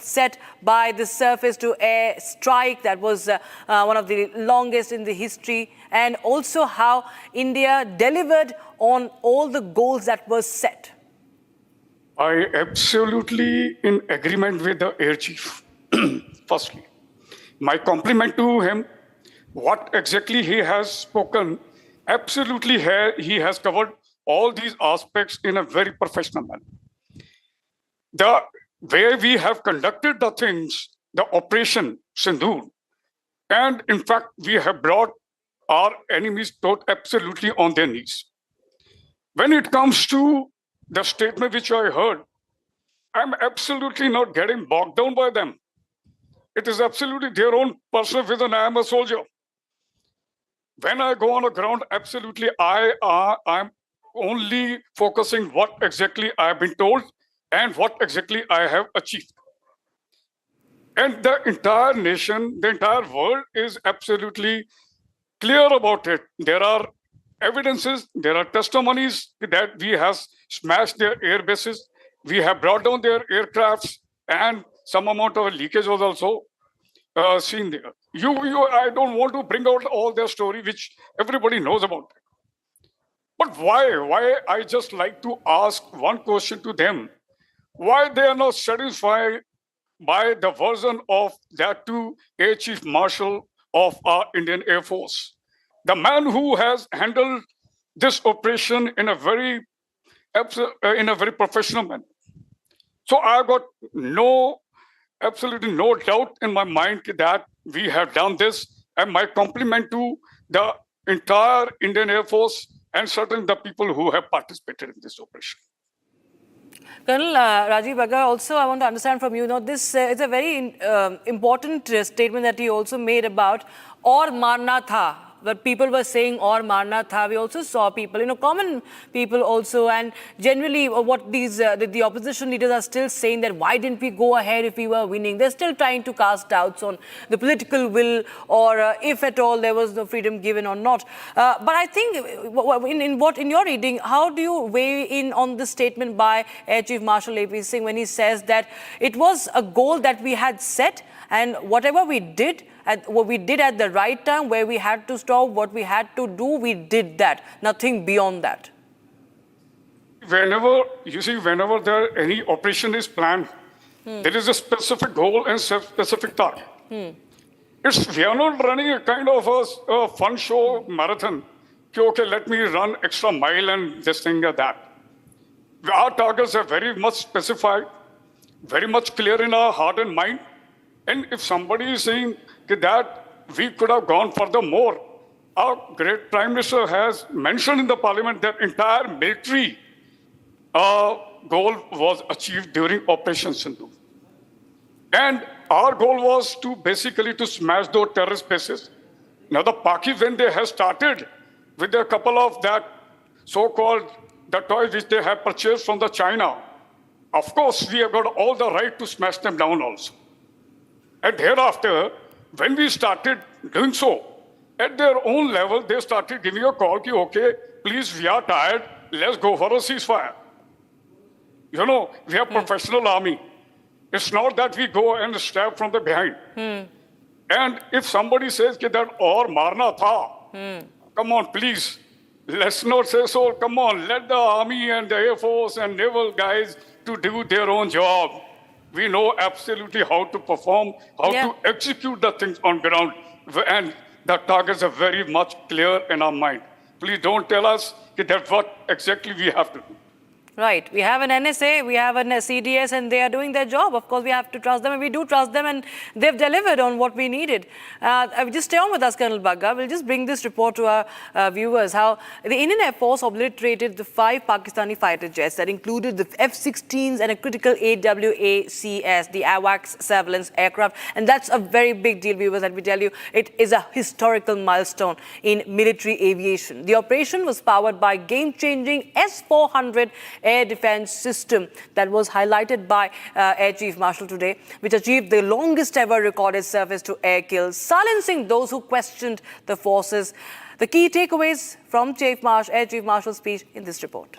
set by the surface to air strike that was one of the longest in the history, and also how India delivered on all the goals that were set? I absolutely in agreement with the Air Chief. Firstly, my compliment to him. What exactly he has spoken, absolutely he has covered all these aspects in a very professional manner. The way we have conducted the things, the Operation Sindoor, and in fact, we have brought our enemies absolutely on their knees. When it comes to the statement which I heard, I'm absolutely not getting bogged down by them. It is absolutely their own personal vision. I am a soldier. When I go on the ground, absolutely, I'm only focusing what exactly I have been told and what exactly I have achieved. And the entire nation, the entire world is absolutely clear about it. There are evidences, there are testimonies that we have smashed their air bases, we have brought down their aircrafts, and some amount of leakage was also seen there. I don't want to bring out all their story, which everybody knows about. But why? I just like to ask one question to them. Why they are not satisfied by the version of that to Air Chief Marshal of our Indian Air Force, the man who has handled this operation in a very professional manner. So I got absolutely no doubt in my mind that we have done this, and my compliment to the entire Indian Air Force and certainly the people who have participated in this operation. Colonel Rajiv Bagga, also I want to understand from you, this is a very important statement that he also made about aur marna tha. But people were saying or marna tha. We also saw people, common people also, and generally what these the opposition leaders are still saying, that why didn't we go ahead if we were winning? They're still trying to cast doubts on the political will, or if at all there was no freedom given or not. But I think in your reading, how do you weigh in on the statement by Air Chief Marshal AP Singh when he says that it was a goal that we had set, and whatever we did, what we did at the right time, where we had to stop, what we had to do, we did that. Nothing beyond that. Whenever any operation is planned, there is a specific goal and specific target. We are not running a kind of a fun show marathon. Okay, let me run extra mile and this thing or that. Our targets are very much specified, very much clear in our heart and mind. And if somebody is saying that we could have gone further more, our great Prime Minister has mentioned in the Parliament that entire military goal was achieved during Operation Sindoor. And our goal was to basically to smash those terrorist bases. Now the Pakis, when they have started with a couple of that so-called the toys which they have purchased from the China, of course we have got all the right to smash them down also. And thereafter, when we started doing so, at their own level, they started giving a call, okay, please, we are tired, let's go for a ceasefire. We are professional army. It's not that we go and stab from the behind. And if somebody says that or marna tha, come on, please. Let's not say so. Come on, let the army and the Air Force and naval guys to do their own job. We know absolutely how to perform, how to execute the things on ground. And the targets are very much clear in our mind. Please don't tell us that's what exactly we have to do. Right. We have an NSA, we have an CDS, and they are doing their job. Of course, we have to trust them, and we do trust them, and they've delivered on what we needed. Just stay on with us, Colonel Bagga. We'll just bring this report to our viewers, how the Indian Air Force obliterated the 5 Pakistani fighter jets that included the F-16s and a critical AWACS, the AWACS surveillance aircraft. And that's a very big deal, viewers, let me tell you. It is a historical milestone in military aviation. The operation was powered by game-changing S-400 air defense system that was highlighted by Air Chief Marshal today, which achieved the longest ever recorded surface-to-air kill, silencing those who questioned the forces. The key takeaways from Air Chief Marshal's speech in this report.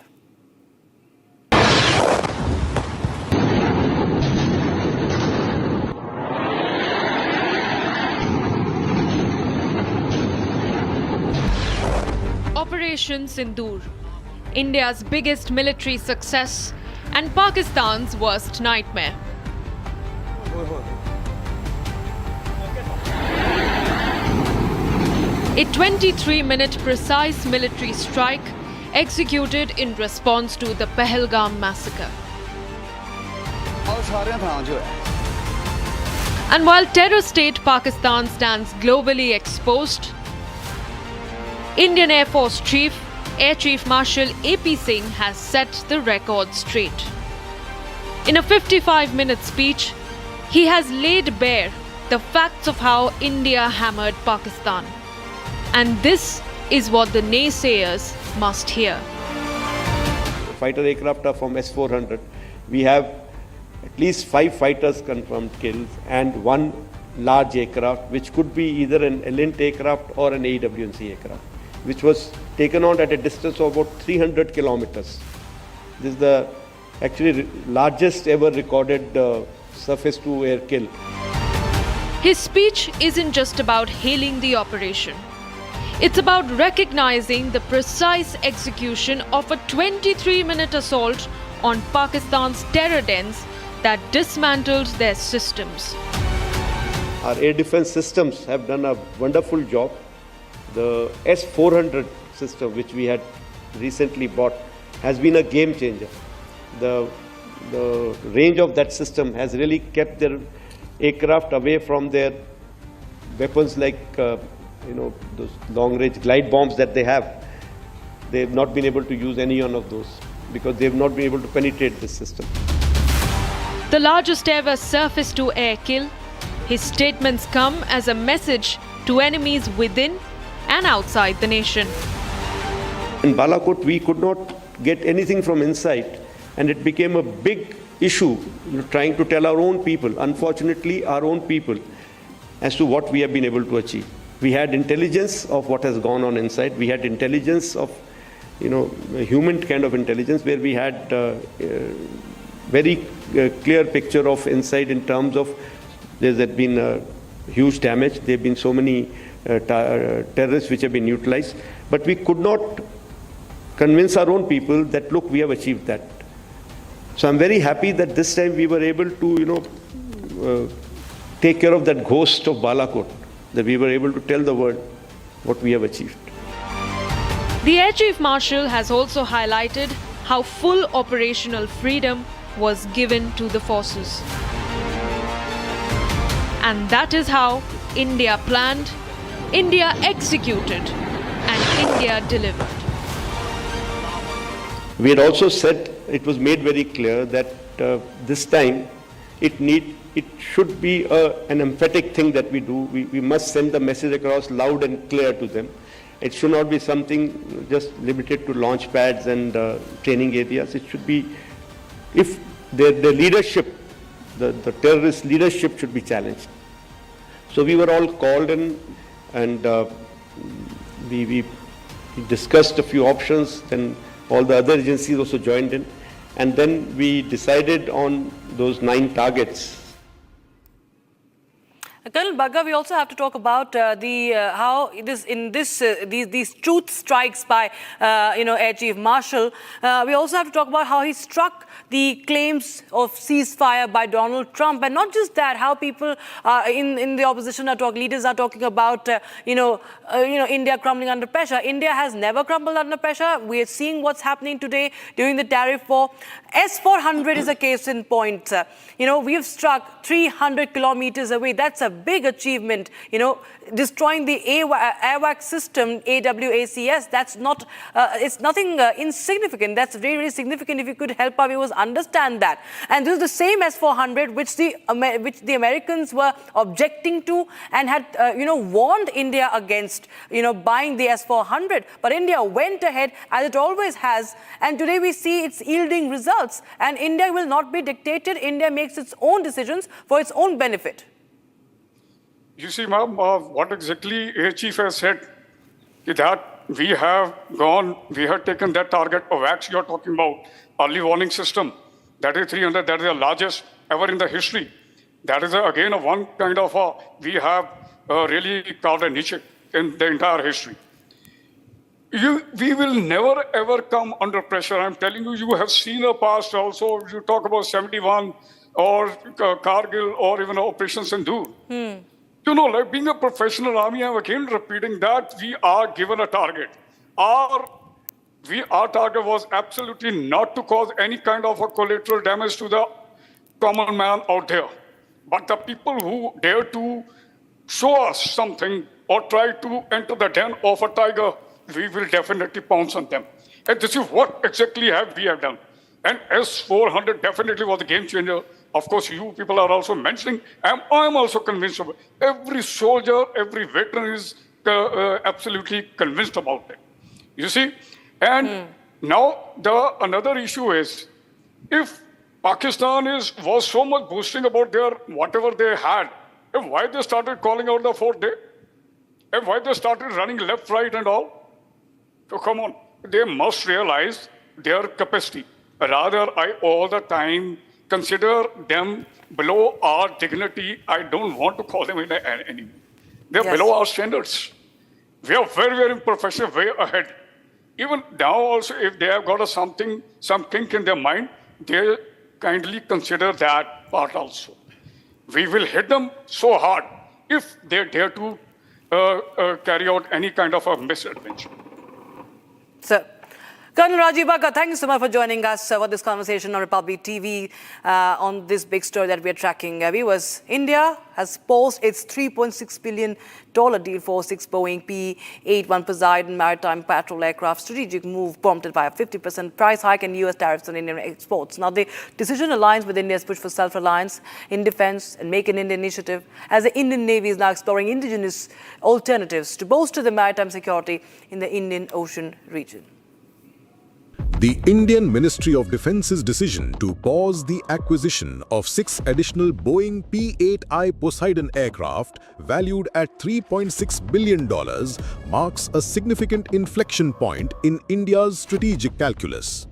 Operation Sindoor, India's biggest military success and Pakistan's worst nightmare. A 23-minute precise military strike executed in response to the Pahalgam massacre. And while terror state Pakistan stands globally exposed, Indian Air Force Chief Air Chief Marshal AP Singh has set the record straight. In a 55-minute speech, he has laid bare the facts of how India hammered Pakistan. And this is what the naysayers must hear. Fighter aircraft are from S-400. We have at least 5 fighters confirmed kills and 1 large aircraft, which could be either an Elint aircraft or an AWACS aircraft, which was taken on at a distance of about 300 kilometers. This is the actually largest ever recorded surface-to-air kill. His speech isn't just about hailing the operation. It's about recognizing the precise execution of a 23-minute assault on Pakistan's terror dens that dismantled their systems. Our air defense systems have done a wonderful job. The S-400 system, which we had recently bought, has been a game changer. The range of that system has really kept their aircraft away from their weapons like, those long-range glide bombs that they have. They have not been able to use any one of those because they have not been able to penetrate this system. The largest ever surface-to-air kill, his statements come as a message to enemies within and outside the nation. In Balakot, we could not get anything from inside, and it became a big issue trying to tell our own people, unfortunately our own people, as to what we have been able to achieve. We had intelligence of what has gone on inside. We had intelligence of, a human kind of intelligence, where we had very clear picture of inside in terms of there has been huge damage. There have been so many terrorists which have been utilized, but we could not convince our own people that, look, we have achieved that. So I'm very happy that this time we were able to, take care of that ghost of Balakot, that we were able to tell the world what we have achieved. The Air Chief Marshal has also highlighted how full operational freedom was given to the forces. And that is how India planned, India executed, and India delivered. We had also said, it was made very clear that this time it should be an emphatic thing that we do. We must send the message across loud and clear to them. It should not be something just limited to launch pads and training areas. It should be, if the leadership, the terrorist leadership should be challenged. So we were all called in, and we discussed a few options, then all the other agencies also joined in. and then we decided on those 9 targets. Colonel Bagga, we also have to talk about how these truth strikes by Air Chief Marshal. We also have to talk about how he struck the claims of ceasefire by Donald Trump, and not just that, how people in the opposition leaders are talking about India crumbling under pressure. India has never crumbled under pressure. We are seeing what's happening today during the tariff war. S-400 is a case in point. We have struck 300 kilometers away. That's a big achievement. Destroying the AWACS system, AWACS, that's not, it's nothing insignificant. That's very, very significant if you could help our viewers understand that. And this is the same S-400 which the Americans were objecting to and had, warned India against, buying the S-400. But India went ahead, as it always has, and today we see it's yielding results. And India will not be dictated. India makes its own decisions for its own benefit. You see, ma'am, what exactly Air Chief has said, that we have taken that target of AWACS you're talking about, early warning system. That is 300, that is the largest ever in the history. That is, again, one kind of, we have really carved a niche in the entire history. We will never ever come under pressure. I'm telling you, you have seen the past also. You talk about 71 or Kargil or even Operation Sindoor. Like being a professional army, I'm again repeating that we are given a target. Our target was absolutely not to cause any kind of a collateral damage to the common man out there. But the people who dare to show us something or try to enter the den of a tiger, we will definitely pounce on them. And this is what exactly we have done. And S-400 definitely was a game changer. Of course, you people are also mentioning, I'm also convinced of it. Every soldier, every veteran is absolutely convinced about it. You see? And now another issue is, if Pakistan was so much boasting about their whatever they had, and why they started calling out the 4th day? And why they started running left, right and all? So come on, they must realize their capacity. Rather, I all the time consider them below our dignity. I don't want to call them an enemy. They're below our standards. We are very, very professional, way ahead. Even now also, if they have got some kink in their mind, they kindly consider that part also. We will hit them so hard if they dare to carry out any kind of a misadventure. Sir. Colonel Rajiv Bagga, thank you so much for joining us for this conversation on Republic TV on this big story that we are tracking. Viewers, India has paused its $3.6 billion deal for 6 Boeing P-81 Poseidon maritime patrol aircraft. Strategic move prompted by a 50% price hike and US tariffs on Indian exports. Now, the decision aligns with India's push for self-reliance in defense and Make in India initiative, as the Indian Navy is now exploring indigenous alternatives to bolster the maritime security in the Indian Ocean region. The Indian Ministry of Defence's decision to pause the acquisition of 6 additional Boeing P-8I Poseidon aircraft valued at $3.6 billion marks a significant inflection point in India's strategic calculus.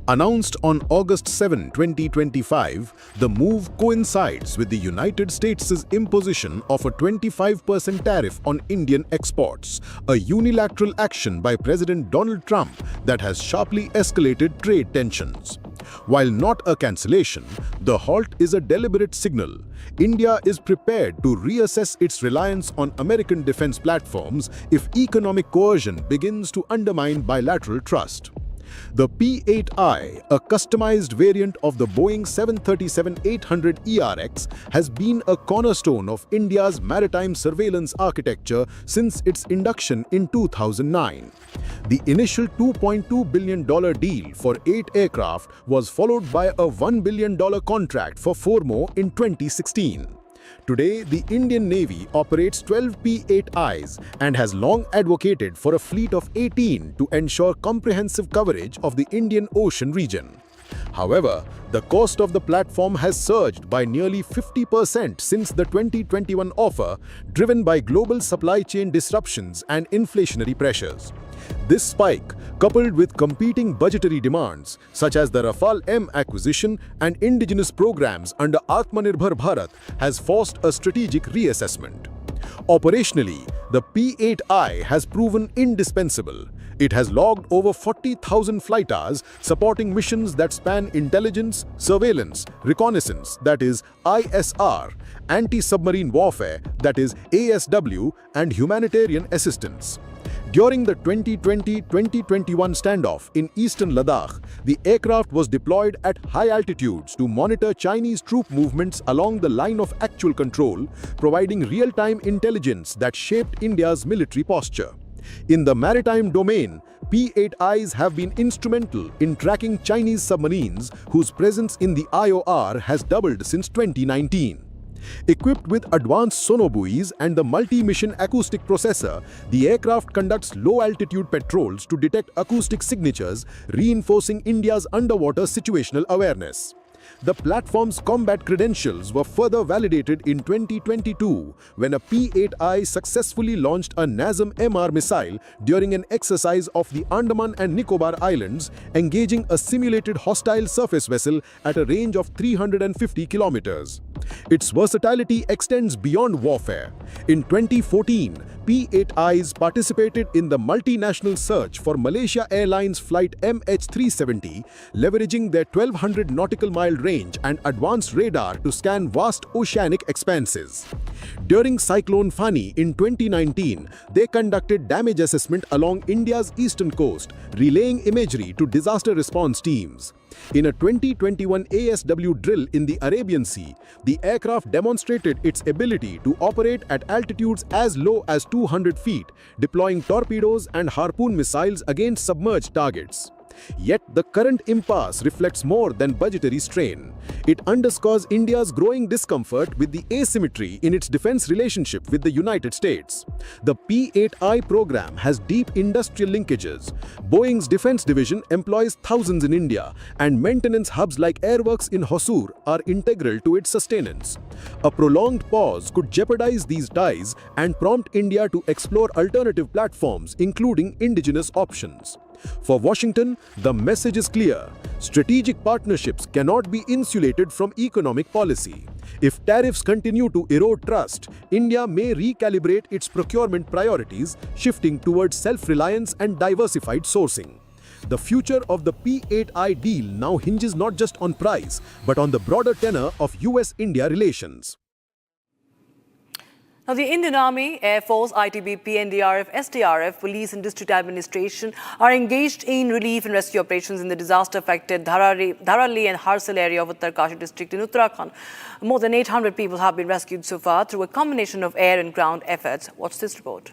Announced on August 7, 2025, the move coincides with the United States' imposition of a 25% tariff on Indian exports, a unilateral action by President Donald Trump that has sharply escalated trade tensions. While not a cancellation, the halt is a deliberate signal. India is prepared to reassess its reliance on American defense platforms if economic coercion begins to undermine bilateral trust. The P-8I, a customized variant of the Boeing 737-800 ERX, has been a cornerstone of India's maritime surveillance architecture since its induction in 2009. The initial $2.2 billion deal for 8 aircraft was followed by a $1 billion contract for 4 more in 2016. Today, the Indian Navy operates 12 P-8Is and has long advocated for a fleet of 18 to ensure comprehensive coverage of the Indian Ocean region. However, the cost of the platform has surged by nearly 50% since the 2021 offer, driven by global supply chain disruptions and inflationary pressures. This spike, coupled with competing budgetary demands such as the Rafale M acquisition and indigenous programs under Atmanirbhar Bharat, has forced a strategic reassessment. Operationally, the P-8I has proven indispensable. It has logged over 40,000 flight hours, supporting missions that span intelligence, surveillance, reconnaissance, that is ISR, anti-submarine warfare, that is ASW, and humanitarian assistance. During the 2020-2021 standoff in eastern Ladakh, the aircraft was deployed at high altitudes to monitor Chinese troop movements along the line of actual control, providing real-time intelligence that shaped India's military posture. In the maritime domain, P-8Is have been instrumental in tracking Chinese submarines whose presence in the IOR has doubled since 2019. Equipped with advanced sonobuoys and the multi-mission acoustic processor, the aircraft conducts low-altitude patrols to detect acoustic signatures, reinforcing India's underwater situational awareness. The platform's combat credentials were further validated in 2022 when a P-8I successfully launched a NASM-MR missile during an exercise off the Andaman and Nicobar Islands, engaging a simulated hostile surface vessel at a range of 350 kilometers. Its versatility extends beyond warfare. In 2014, P-8Is participated in the multinational search for Malaysia Airlines flight MH370, leveraging their 1,200 nautical mile range and advanced radar to scan vast oceanic expanses. During Cyclone Fani in 2019, they conducted damage assessment along India's eastern coast, relaying imagery to disaster response teams. In a 2021 ASW drill in the Arabian Sea, the aircraft demonstrated its ability to operate at altitudes as low as 200 feet, deploying torpedoes and harpoon missiles against submerged targets. Yet the current impasse reflects more than budgetary strain. It underscores India's growing discomfort with the asymmetry in its defense relationship with the United States. The P-8I program has deep industrial linkages. Boeing's defense division employs thousands in India, and maintenance hubs like Airworks in Hosur are integral to its sustenance. A prolonged pause could jeopardize these ties and prompt India to explore alternative platforms, including indigenous options. For Washington, the message is clear. Strategic partnerships cannot be insulated from economic policy. If tariffs continue to erode trust, India may recalibrate its procurement priorities, shifting towards self-reliance and diversified sourcing. The future of the P-8I deal now hinges not just on price, but on the broader tenor of US-India relations. Now, the Indian Army, Air Force, ITBP, NDRF, SDRF, Police and District Administration are engaged in relief and rescue operations in the disaster-affected Dharali and Harsal area of Uttarkashi district in Uttarakhand. More than 800 people have been rescued so far through a combination of air and ground efforts. Watch this report.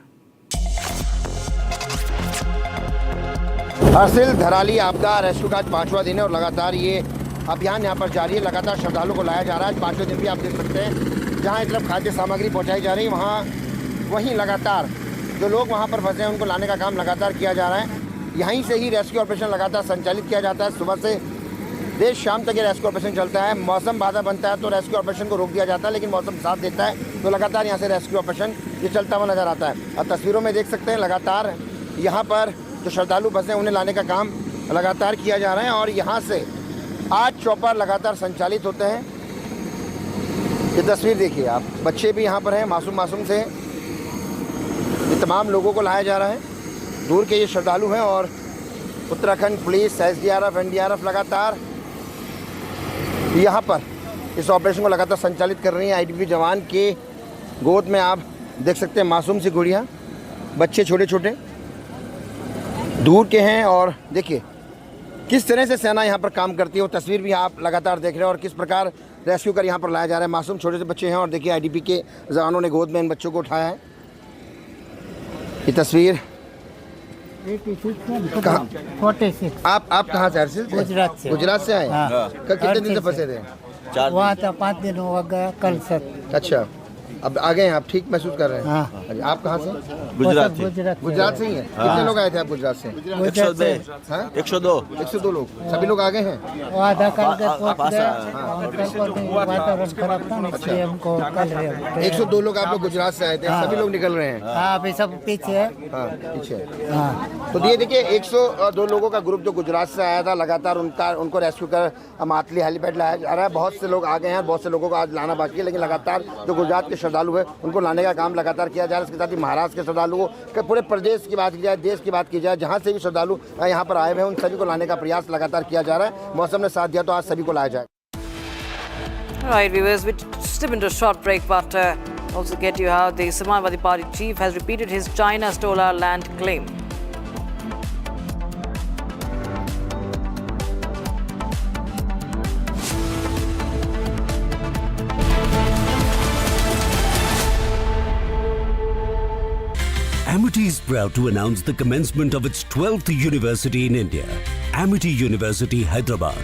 हासिल धराली आपदा rescue का आज 5वां दिन है और लगातार ये अभियान यहाँ पर जारी है। लगातार श्रद्धालुओं को लाया जा रहा है। आज 5वें दिन भी आप देख सकते हैं जहाँ एक तरफ खाद्य सामग्री पहुँचाई जा रही है, वहीं लगातार जो लोग वहाँ पर फंसे हैं उनको लाने का काम लगातार किया जा रहा है। यहीं से ही रेस्क्यू ऑपरेशन लगातार संचालित किया जाता है। सुबह से देर शाम तक ये रेस्क्यू ऑपरेशन चलता है। मौसम बाधा बनता है तो रेस्क्यू ऑपरेशन को रोक दिया जाता है, लेकिन मौसम साथ देता है तो लगातार यहाँ से रेस्क्यू ऑपरेशन ये चलता हुआ नज़र आता है। अब तस्वीरों में देख सकते हैं लगातार यहाँ पर जो श्रद्धालु फंसे हैं उन्हें लाने का काम लगातार किया जा रहा है और यहाँ से 8 चॉपर लगातार संचालित होते हैं। ये तस्वीर देखिए आप, बच्चे भी यहाँ पर हैं, मासूम से ये तमाम लोगों को लाया जा रहा है। दूर के ये श्रद्धालु हैं और उत्तराखंड पुलिस, SDRF, NDRF लगातार यहाँ पर इस ऑपरेशन को लगातार संचालित कर रही हैं। ITBP जवान के गोद में आप देख सकते हैं मासूम सी गुड़िया, बच्चे छोटे छोटे दूर के हैं और देखिए किस तरह से सेना यहाँ पर काम करती है। वो तस्वीर भी आप लगातार देख रहे हैं और किस प्रकार रेस्क्यू कर यहाँ पर लाया जा रहा है। मासूम छोटे से बच्चे हैं और देखिए ITBP के जवानों ने गोद में इन बच्चों को उठाया है। ये तस्वीर आप कहाँ से? गुजरात से आए? कितने दिन से फंसे थे? वहाँ था 5 दिन हो गया, कल से। अच्छा, अब आ गए हैं, आप ठीक महसूस कर रहे हैं? हाँ। अरे, आप कहाँ से? गुजरात गुजरात से ही हैं? कितने लोग आए थे आप गुजरात से? 102 लोग, सभी लोग आ गए हैं? आधा कल के पहुंच गए, कल को दिन वातावरण खराब था ना, इसलिए हमको कल रहे 102 लोग आप लोग गुजरात से आए थे, सभी लोग निकल रहे हैं? हाँ, अभी सब पीछे है। हाँ, पीछे है। हाँ। तो ये देखिए 102 लोगों का ग्रुप जो गुजरात से आया था, लगातार उनको रेस्क्यू कर मातली हेलीपैड लाया जा रहा है। बहुत से लोग आ गए हैं, बहुत से लोगों को आज लाना बाकी है, लेकिन लगातार जो गुजरात के श्रद्धालु है उनको लाने का काम लगातार किया जा रहा है। इसके साथ ही महाराष्ट्र के श्रद्धालुओं के, पूरे प्रदेश की बात की जाए, देश की बात की जाए, जहाँ से भी श्रद्धालु यहाँ पर आए हुए हैं उन सभी को लाने का प्रयास लगातार किया जा रहा है। मौसम ने साथ दिया तो आज सभी को लाया जाए। Right, viewers, we step into a short break, but also get you how the Samajwadi Party chief has repeated his China stole our land claim. Amity is proud to announce the commencement of its 12th university in India, Amity University, Hyderabad.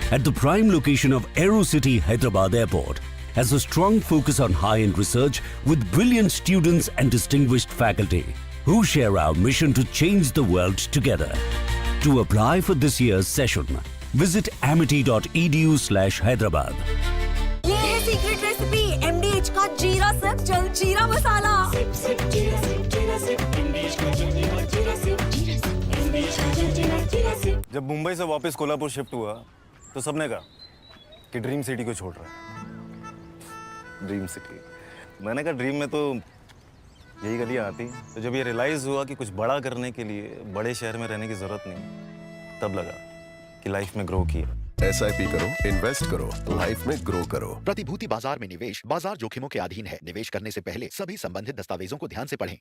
At the prime location of AeroCity Hyderabad Airport, has a strong focus on high-end research with brilliant students and distinguished faculty who share our mission to change the world together. To apply for this year's session, visit amity.edu/Hyderabad. ये है secret recipe MDH का जीरा SIP जल जीरा मसाला। SIP SIP जीरा SIP जीरा SIP MDH का जल जीरा सिप MDH का जल जीरा सिप। जब मुंबई से वापस कोल्हापुर शिफ्ट हुआ तो सबने कहा कि ड्रीम सिटी को छोड़ रहा है। ड्रीम सिटी, मैंने कहा ड्रीम में तो यही गलियाँ आती। तो जब ये रियलाइज़ हुआ कि कुछ बड़ा करने के लिए बड़े शहर में रहने की ज़रूरत नहीं, तब लगा कि लाइफ में ग्रो किया। SIP करो, इन्वेस्ट करो, लाइफ में ग्रो करो। प्रतिभूति बाजार में निवेश बाजार जोखिमों के अधीन है। निवेश करने से पहले सभी संबंधित दस्तावेजों को ध्यान से पढ़ें।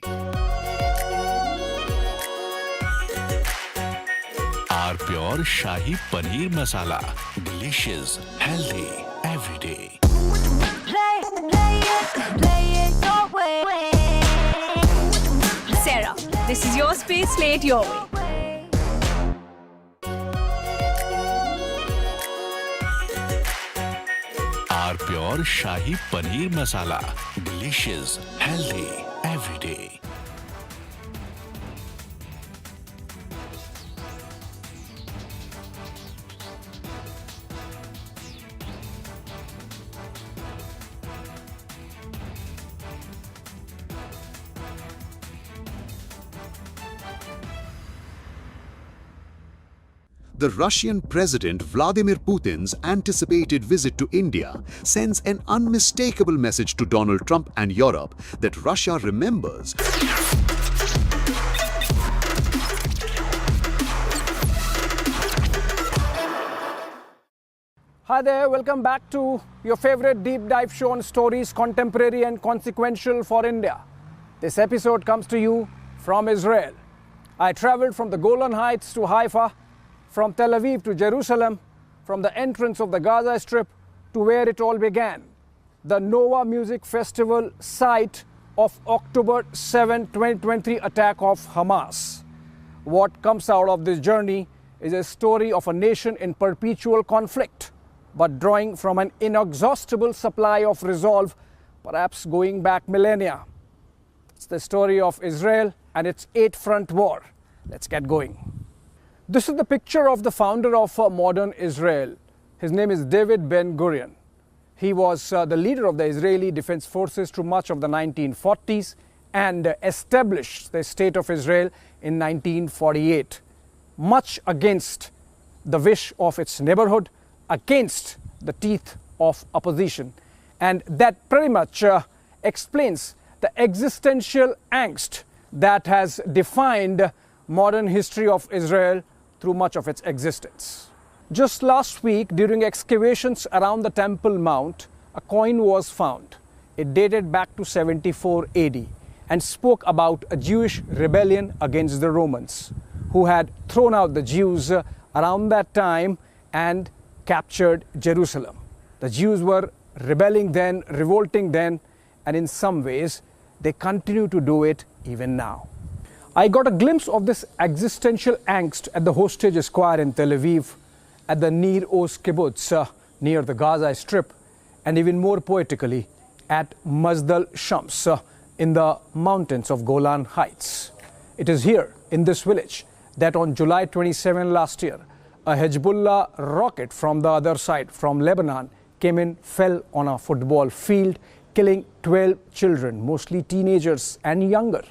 R pure shahi paneer masala, delicious, healthy everyday. Sarah, this is your space, play it your way. R pure shahi paneer masala, delicious, healthy everyday. The Russian President Vladimir Putin's anticipated visit to India sends an unmistakable message to Donald Trump and Europe that Russia remembers. Hi there, welcome back to your favorite deep dive show on stories contemporary and consequential for India. This episode comes to you from Israel. I traveled from the Golan Heights to Haifa, from Tel Aviv to Jerusalem, from the entrance of the Gaza Strip to where it all began, the Nova Music Festival site of October 7, 2023 attack of Hamas. What comes out of this journey is a story of a nation in perpetual conflict, but drawing from an inexhaustible supply of resolve, perhaps going back millennia. It's the story of Israel and its 8-front war. Let's get going. This is the picture of the founder of modern Israel. His name is David Ben-Gurion. He was the leader of the Israeli Defense Forces through much of the 1940s and established the State of Israel in 1948, much against the wish of its neighborhood, against the teeth of opposition. And that pretty much explains the existential angst that has defined modern history of Israel through much of its existence. Just last week, during excavations around the Temple Mount, a coin was found. It dated back to 74 AD and spoke about a Jewish rebellion against the Romans, who had thrown out the Jews around that time and captured Jerusalem. The Jews were rebelling then, revolting then, and in some ways, they continue to do it even now. I got a glimpse of this existential angst at the Hostage Square in Tel Aviv, at the Nir Oz kibbutz near the Gaza Strip, and even more poetically at Masdal Shams in the mountains of Golan Heights. It is here in this village that on July 27 last year, a Hezbollah rocket from the other side, from Lebanon, came in, fell on a football field, killing 12 children, mostly teenagers and younger,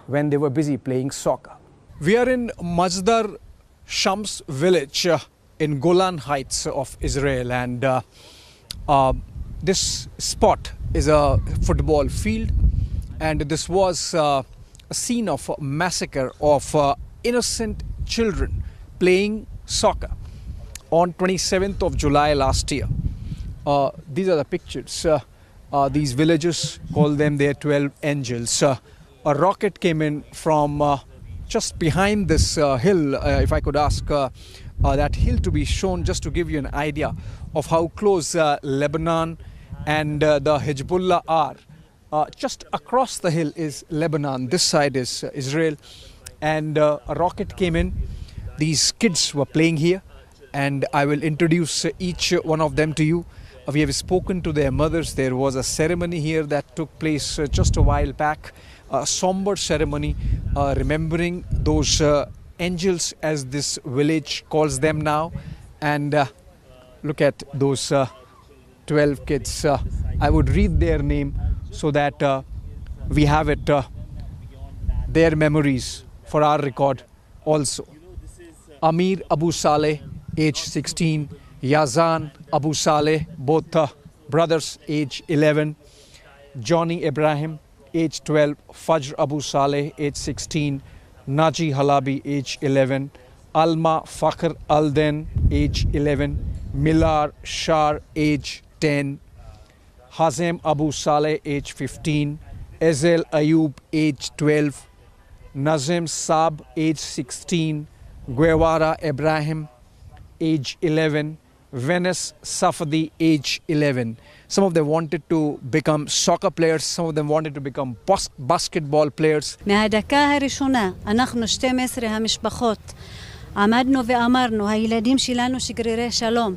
when they were busy playing soccer. We are in Masdar Shams village in Golan Heights of Israel, and this spot is a football field, and this was a scene of a massacre of innocent children playing soccer on 27th of July last year. These are the pictures. These villagers call them their 12 angels. A rocket came in from just behind this hill. If I could ask that hill to be shown, just to give you an idea of how close Lebanon and the Hezbollah are. Just across the hill is Lebanon. This side is Israel. And a rocket came in. These kids were playing here, and I will introduce each one of them to you. We have spoken to their mothers. There was a ceremony here that took place just a while back, a somber ceremony remembering those angels, as this village calls them now. And look at those 12 kids. I would read their name so that we have it, their memories for our record also. Amir Abu Saleh, age 16. Yazan Abu Saleh, both brothers, age 11. Johnny Ibrahim, age 12. Fajr Abu Saleh, age 16. Naji Halabi, age 11. Alma Fakhr Alden, age 11. Milar Shar, age 10. Hazem Abu Saleh, age 15. Ezel Ayub, age 12. Nazim Saab, age 16. Guevara Ibrahim, age 11. Venice Safadi, age 11. Some of them wanted to become soccer players, some of them wanted to become basketball players. מהדקה הראשונה אנחנו 12 המשפחות עמדנו ואמרנו, הילדים שלנו שגרירי שלום.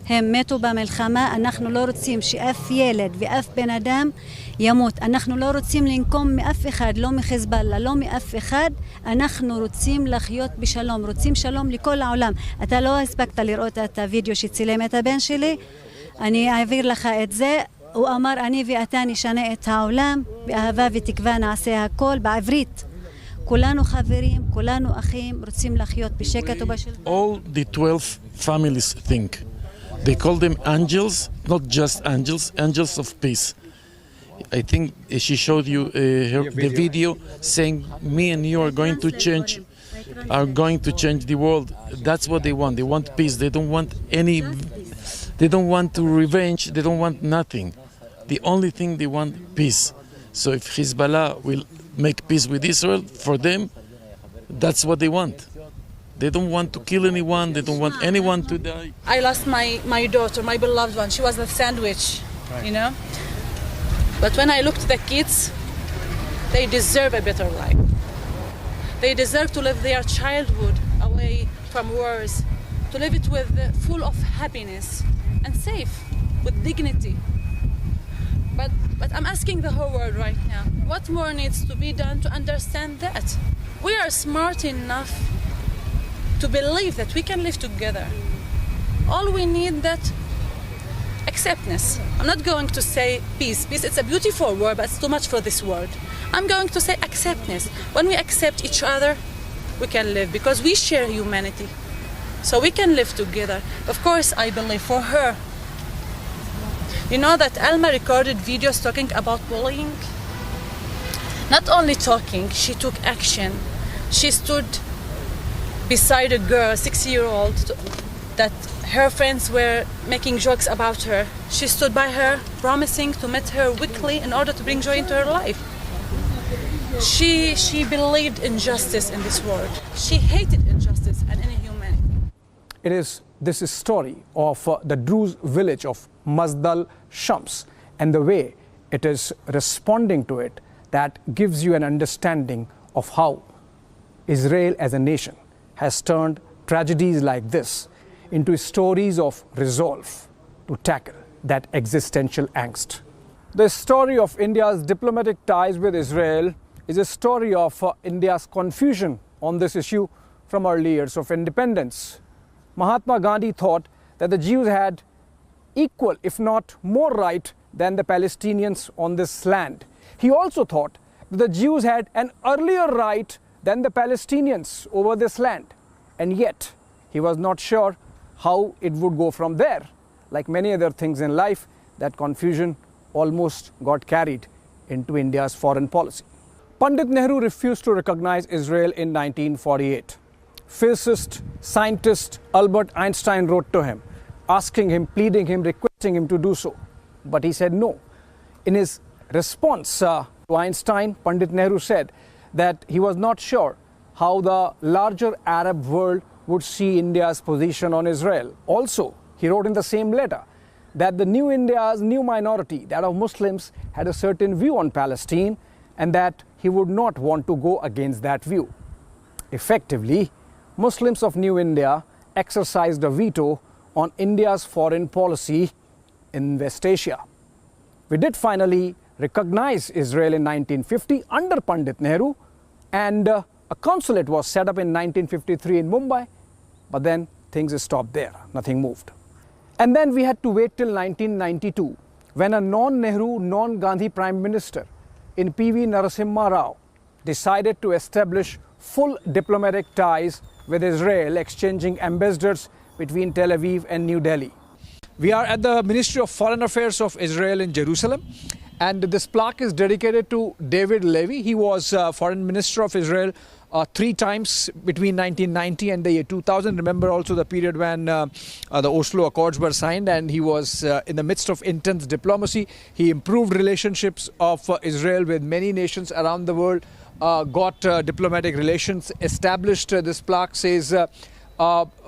הם מתו במלחמה, אנחנו לא רוצים שאף ילד ואף בן אדם ימות. אנחנו לא רוצים לנקום מאף אחד, לא מחיזבאללה, לא מאף אחד. אנחנו רוצים לחיות בשלום, רוצים שלום לכל העולם. אתה לא הספקת לראות את הוידאו שצילם את הבן שלי, אני אעביר לך את זה. הוא אמר, אני ואתה נשנה את העולם, באהבה ותקווה נעשה הכל בעברית. כולנו חברים, כולנו אחים, רוצים לחיות בשקט ובשלום. All the 12 families think. They call them angels, not just angels, angels of peace. I think she showed you the video saying, me and you are going to change the world. That's what they want. They want peace. They don't want to revenge. They don't want nothing. The only thing they want, peace. So if Hezbollah will make peace with Israel, for them, that's what they want. They don't want to kill anyone. They don't want anyone to die. I lost my daughter, my beloved one. She was a sandwich, you know. But when I look to the kids, they deserve a better life. They deserve to live their childhood away from wars, to live it with full of happiness and safe, with dignity. But I'm asking the whole world right now, what more needs to be done to understand that? We are smart enough to believe that we can live together. All we need that acceptance. I'm not going to say peace. Peace, it's a beautiful word, but it's too much for this world. I'm going to say acceptance. When we accept each other, we can live because we share humanity. So we can live together. Of course, I believe for her. You know that Alma recorded videos talking about bullying? Not only talking, she took action. She stood beside a girl, 6-year-old, that her friends were making jokes about her. She stood by her, promising to meet her weekly in order to bring joy into her life. She believed in justice in this world. She hated injustice and inhumanity. It is this story of the Druze village of Masdal Shams and the way it is responding to it that gives you an understanding of how Israel as a nation has turned tragedies like this into stories of resolve to tackle that existential angst. The story of India's diplomatic ties with Israel is a story of India's confusion on this issue from early years of independence. Mahatma Gandhi thought that the Jews had equal, if not more right than the Palestinians on this land. He also thought that the Jews had an earlier right than the Palestinians over this land. And yet, he was not sure how it would go from there. Like many other things in life, that confusion almost got carried into India's foreign policy. Pandit Nehru refused to recognize Israel in 1948. Physicist, scientist Albert Einstein wrote to him, asking him, pleading him, requesting him to do so. But he said no. In his response to Einstein, Pandit Nehru said that he was not sure how the larger Arab world would see India's position on Israel. Also, he wrote in the same letter that the new India's new minority, that of Muslims, had a certain view on Palestine and that he would not want to go against that view. Effectively, Muslims of New India exercised a veto on India's foreign policy in West Asia. We did finally recognize Israel in 1950 under Pandit Nehru, and a consulate was set up in 1953 in Mumbai, but then things stopped there, nothing moved. And then we had to wait till 1992 when a non-Nehru, non-Gandhi Prime Minister in P.V. Narasimha Rao decided to establish full diplomatic ties with Israel, exchanging ambassadors between Tel Aviv and New Delhi. We are at the Ministry of Foreign Affairs of Israel in Jerusalem, and this plaque is dedicated to David Levy. He was Foreign Minister of Israel 3 times between 1990 and the year 2000. Remember also the period when the Oslo Accords were signed, and he was in the midst of intense diplomacy. He improved relationships of Israel with many nations around the world, got diplomatic relations, established, this plaque says,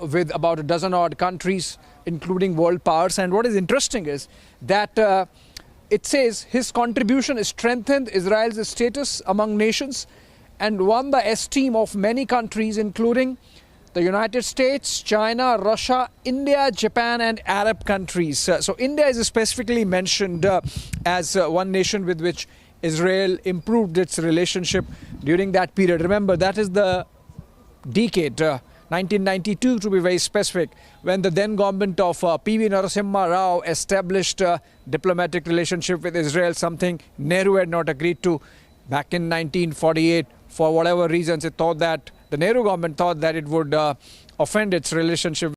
with about a dozen odd countries, including world powers. And what is interesting is that it says his contribution strengthened Israel's status among nations and won the esteem of many countries, including the United States, China, Russia, India, Japan, and Arab countries. So India is specifically mentioned as one nation with which Israel improved its relationship during that period. Remember, that is the decade, 1992 to be very specific, when the then government of P.V. Narasimha Rao established a diplomatic relationship with Israel, something Nehru had not agreed to back in 1948. For whatever reasons, it thought that the Nehru government thought that it would offend its relationship